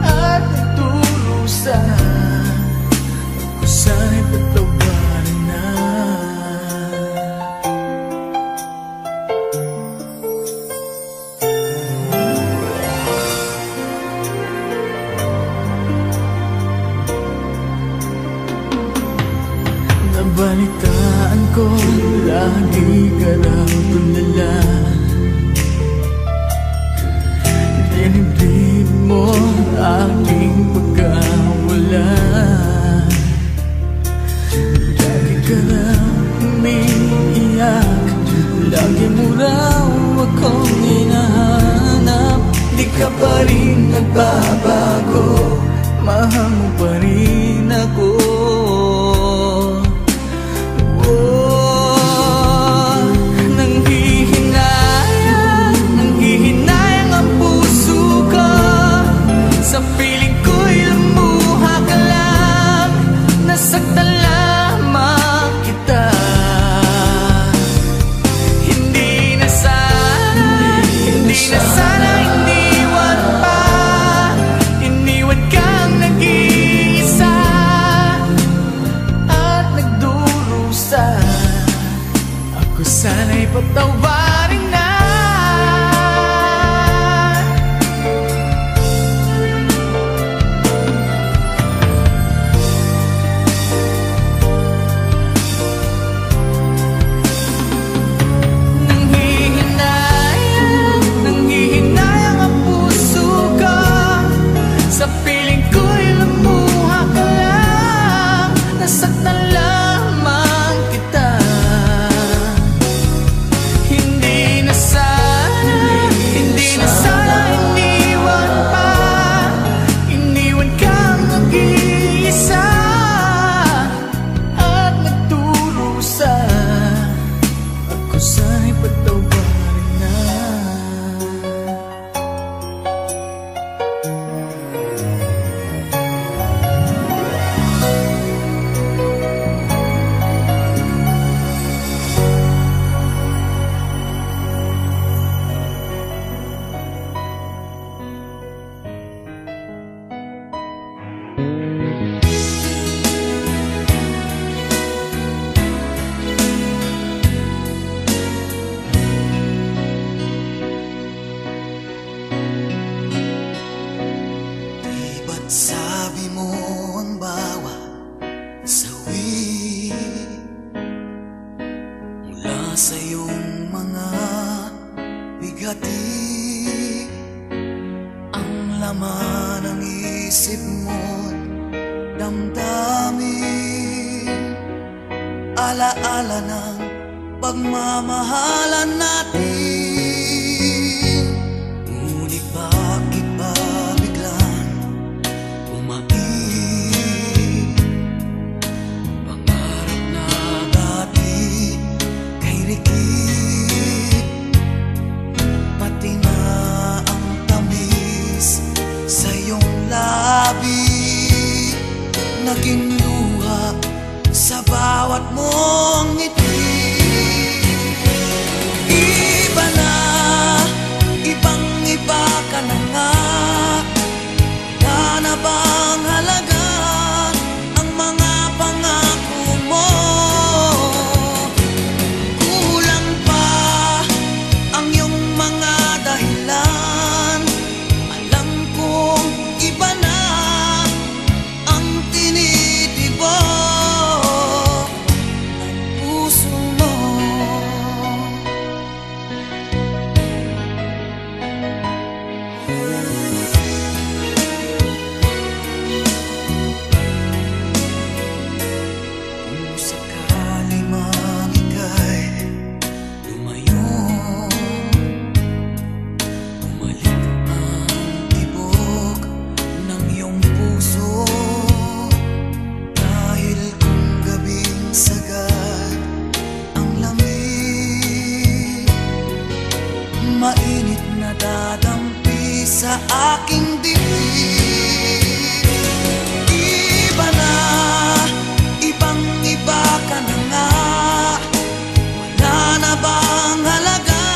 at nagdurusa. Ako sana'y patawarin na. Nabalitaan ko, lagi ka raw tulala. Dinibdib mo aking pagkawala. Lagi ka raw umiiyak, lagi mo raw akong hinahanap. Di ka pa rin nagbabago, mahal mo pa rin ako. Sa piling ko'y lumuha ka lang, nasaktan lamang kita. Hindi na sana iniwan pa. Iniwan kang nag-iisa at nagdurusa. Ako sana'y patawarin na. Sa piling ko'y lumuha ka lang, nasaktan lamang kita. Hindi na sana iniwan pa. Iniwan kang nag-iisa at nagdurusa. Ako sana'y patawarin na. Sabi mo ang bawat sawi mula sa iyong mga bigati. Ang laman ng isip mo't damdamin, alaala ng pagmamahalan natin. Ngunit bakit ba biglang pangarap na dati kay Rikit, pati na ang tamis sa iyong labi, naging luha sa bawat mong ngiti. mainit na dadampi sa aking dibdib. Iba na, ibang-iba ka na nga. Wala na bang halaga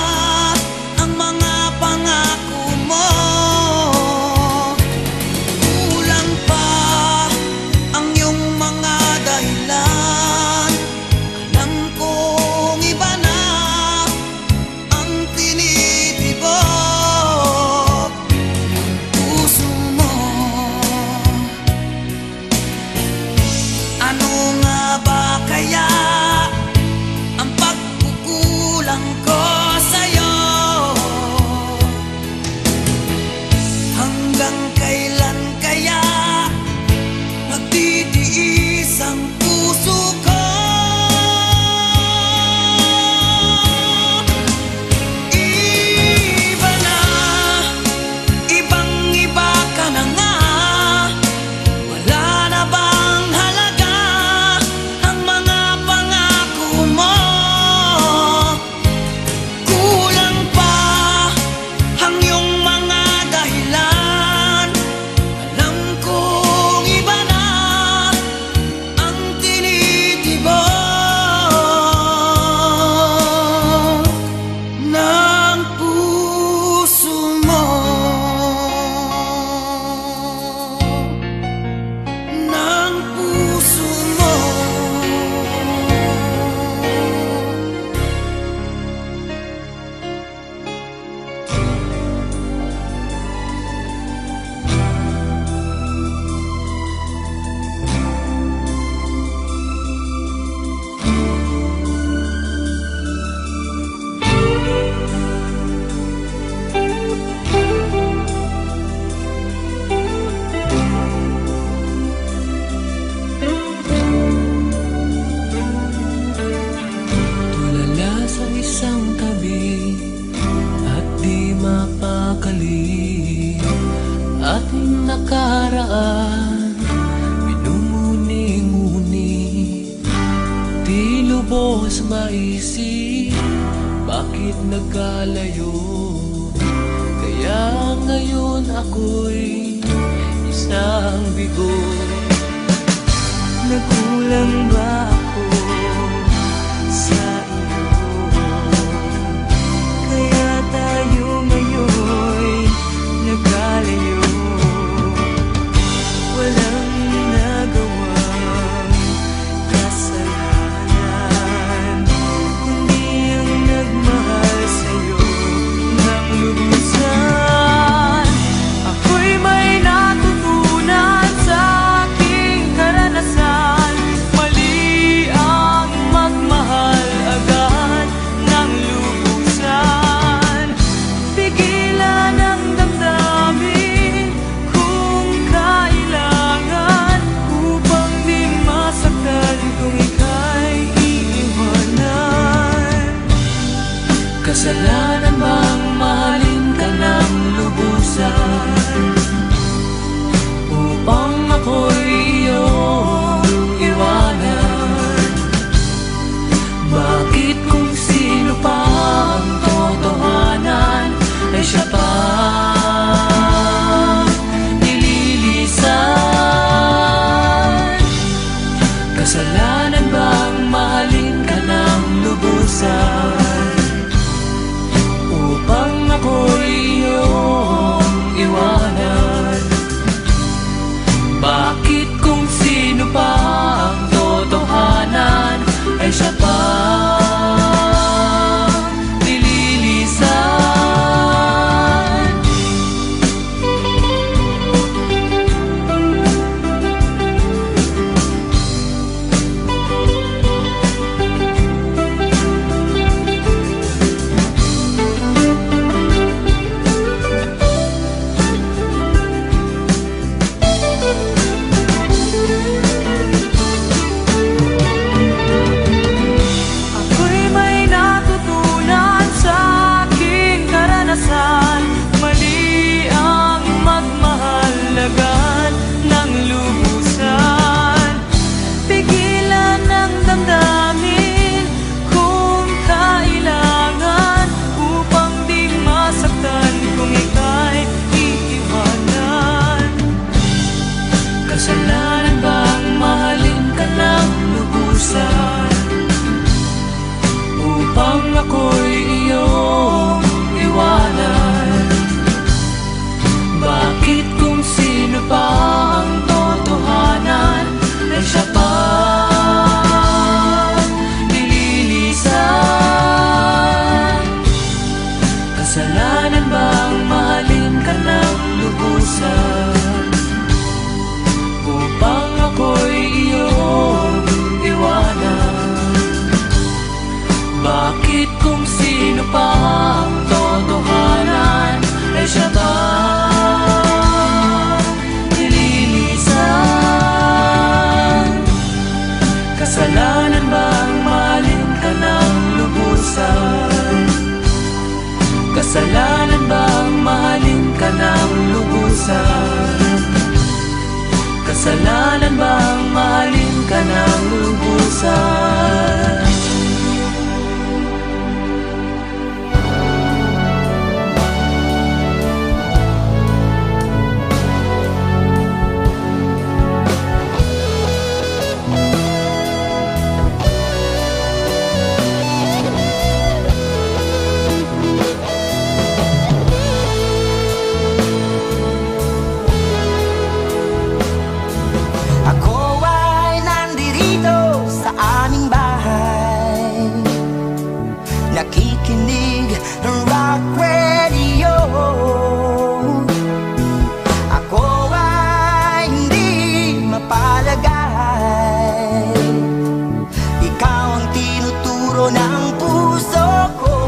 ang mga pangako mo? Kulang pa ang iyong mga dahilan. Alam kong iba na ang tinitibok ng puso mo. Ano nga ba kaya ang pagkukulang ko sa'yo? Hanggang kailan kaya magtitiis ang puso ko? Iba na, ibang-iba ka na nga. Wala na bang halaga ang mga pangako mo? Kulang pa ang iyong mga dahilan. Alam kong iba na ang tinitibok ng puso mo. Ng puso mo. Tulala sa isang tabi at di mapakali. Ating nakaraan minumuni-muni, di lubos maisip bakit nagkalayo. Kaya ngayon ako'y isang bigo. Nagkulang ba ako sa iyo? Kaya tayo ngayon'y nagkalayo. Walang nagawang kasalanan, kundi ang nagmahal sa'yo ng lubusan. Ako'y may natutunan sa aking karanasan. Mali ang magmahal agad ng lubusan. Pigilan ang damdamin kung kailangan, upang di masaktan kung ika'y iiwanan. Kasalanan bang mahalin ka ng lubusan, upang ako'y iyong iwanan? Bakit kung sino pa ang totohanan ay siya pa nililisan? Kasalanan bang mahalin ka ng lubusan, upang ako'y iyong iwanan? ako'y iyong iwanan? Bakit kung sino pa ang totohanan ay siya pa nililisan? Kasalanan bang mahalin ka ng lubusan upang ako'y iyong iwanan? Bakit kung sino pa ang totohanan ay siya pa nililisan? Kasalanan bang mahalin ka ng lubusan? Kasalanan bang mahalin ka ng lubusan? Kasalanan bang mahalin ka ng lubusan? Ako ay nandirito sa aming bahay, nakikinig ng rock radio. Ako ay hindi mapalagay, ikaw ang tinuturo ng puso ko.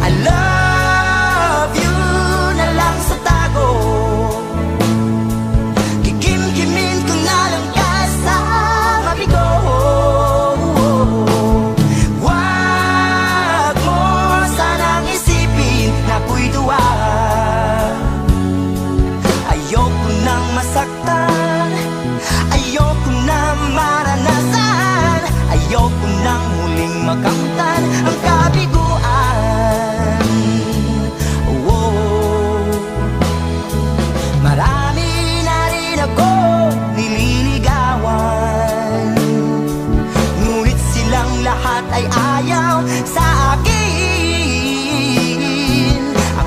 I love you na lang sa tago, kikimkimin ko na lang kasama bigo. Wag mo sanang isipin na ako'y duwa. Ayoko nang masaktan, ayoko na maranasan, ayoko nang muling makamtan ang kabiguan. Oh, marami na rin ako nililigawan, ngunit silang lahat ay ayaw sa akin.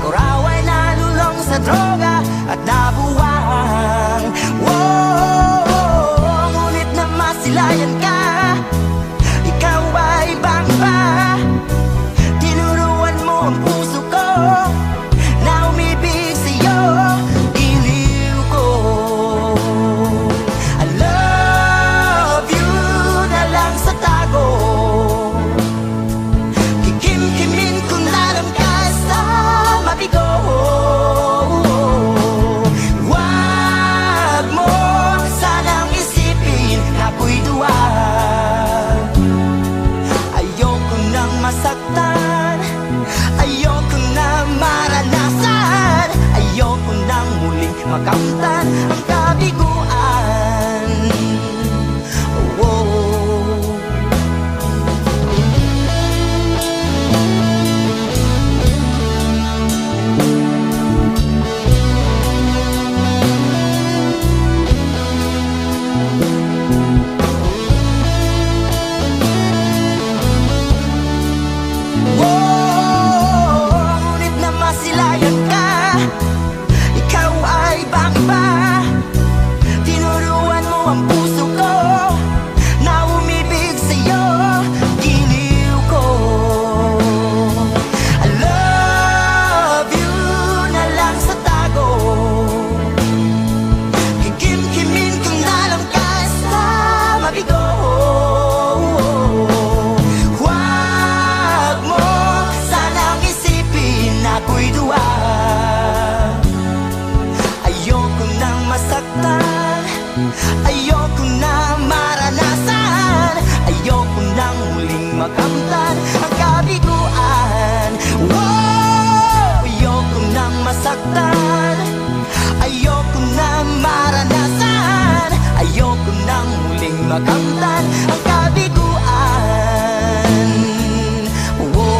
Ako raw ay nalulong sa droga at nabuwang. Oh, ngunit na masilayan ka, ikaw ay bangba. Tinuruan mo ang puso ko na umibig sa'yo, iliw ko. I love you na lang sa tago, kikimkimin ko na lang kasama bigo. Wag mo sanang isipin na ako'y duwa. Ayoko nang masaktan, ayoko na maranasan, ayoko nang muling makamtan ang kabiguan. Oh, ngunit na masilayan ka, ikaw ay bangba. Tinuruan mo ang puso ko na umibig sa'yo, giliw ko. I love you na lang sa tago, kikimkimin ko na lang kasama bigo. Wag mo sanang isipin na ako'y duwa. Ayoko nang masaktan, ayoko na maranasan, ayoko nang muling makamtan ang kabiguan. Wow! Ayoko nang masaktan, ayoko na maranasan, ayoko nang muling makamtan ang kabiguan. Wow!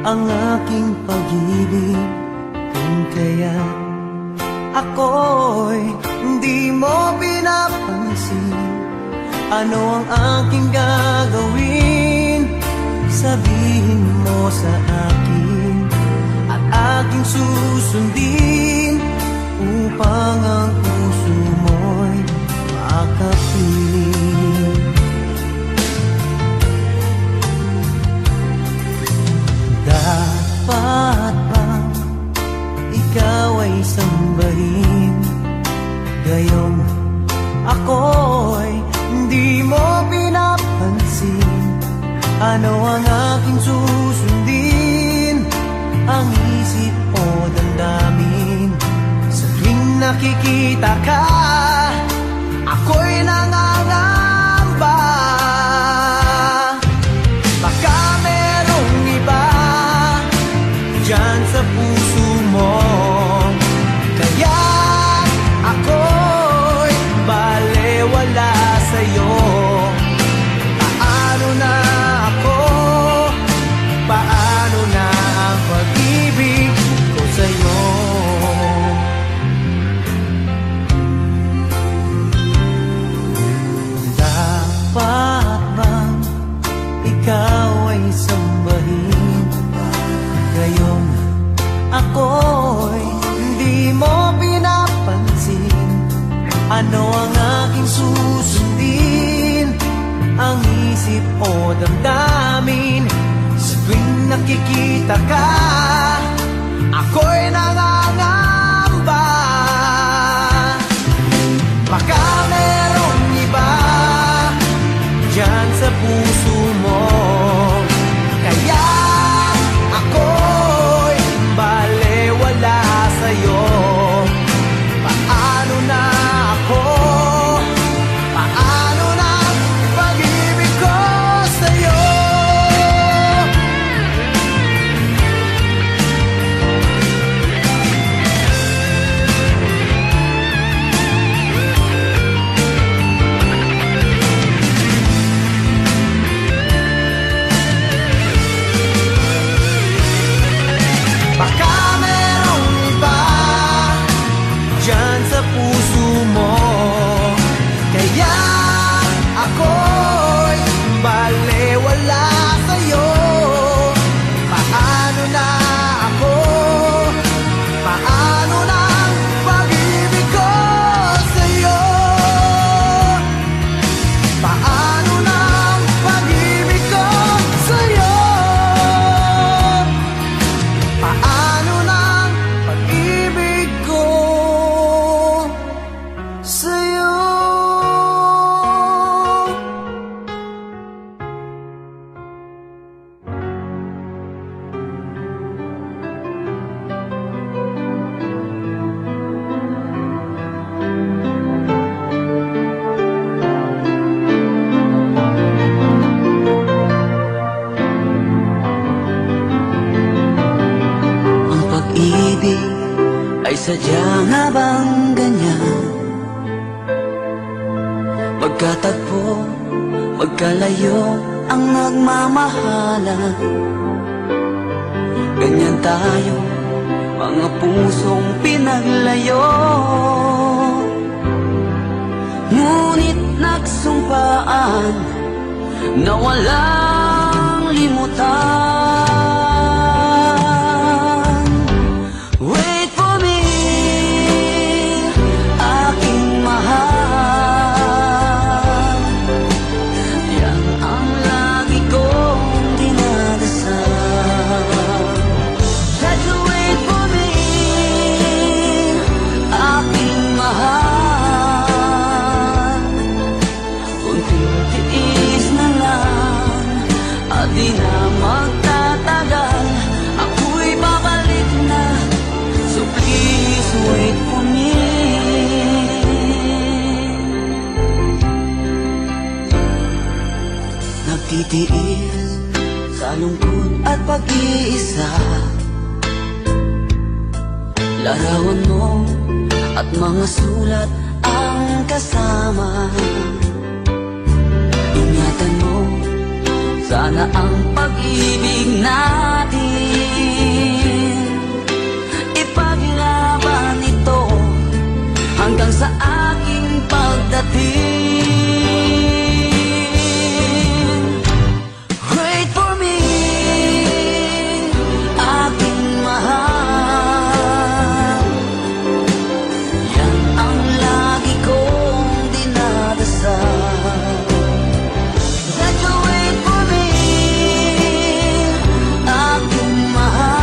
ang aking pag-ibig. Kung kaya ako'y hindi mo pinapansin, ano ang aking gagawin? Sabihin mo sa akin at aking susundin, upang ang puso mo'y makapiling. Dapat bang ikaw ay sambahin, gayong ako'y hindi mo pinapansin? Ano ang aking susundin? Ang isip o damdamin? Sa tuwing nakikita ka, ako'y nangangamba. Baka merong iba dyan sa puso mo, kaya ako'y balewala sa'yo. Paano na ako? Paano na ang pag-ibig ko sa'yo? Dapat bang ikaw ay sambahin, gayong ako'y hindi mo pinapansin? Ano ang aking susundin? Ang isip o damdamin? Sa tuwing nakikita ka, ako'y nangangamba. Baka merong iba dyan sa puso mo, kaya ako'y balewala sa'yo. Paano na ako? Paano na ang pag-ibig ko sa'yo? Baka merong iba dyan sa puso mo, kaya ako'y balewala sa'yo. Paano na ako? Paano na ang pag-ibig ko sa'yo? Paano na ang pag-ibig ko sa'yo? Paano na ang pag-ibig ko sa'yo? Ang pag-ibig ay sadya nga bang ganyan? Magkatagpo, magkalayo ang nagmamahalan. Ganyan tayo, mga pusong pinaglayo, ngunit nagsumpaan na walang limutan. Wait for me, aking mahal. Yan ang lagi kong dinadasal. Try to wait for me, aking mahal. Kunting tiis na lang at di na magtatagal, ako'y babalik na. So please wait for me. Nagtitiis sa lungkot at pag-iisa, larawan mo at mga sulat ang kasama. Ingatan mo sana ang pag-ibig natin. sa aking pagdating. Wait for me, aking mahal. Yan ang lagi kong dinadasal. That you wait for me, aking mahal.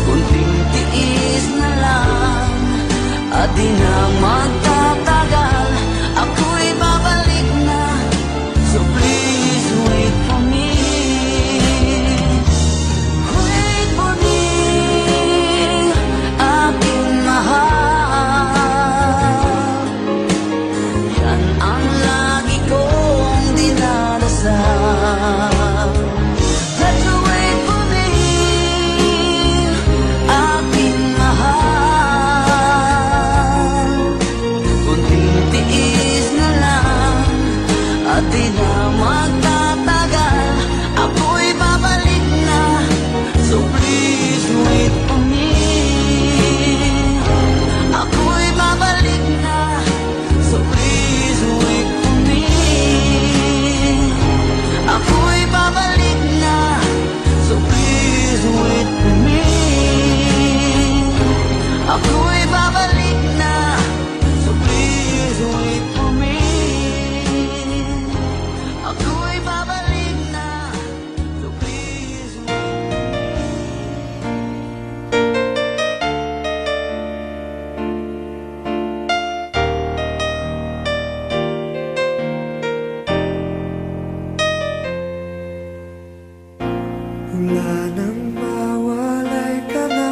Kunting tiis na lang at di na magtatagal, ako'y babalik na. So please wait for me. Wait for me, aking mahal. Yan ang lagi kong dinadasal. That you wait for me, aking mahal. Kunting tiis na lang at di na magtatagal, ako'y babalik na. So please wait for me. Ako'y babalik na. So please wait for me. Ako'y babalik na. So please wait for me. Ako'y babalik na. So please wait for me. Ako'y babalik na. So please Wala nang mawalay ka na.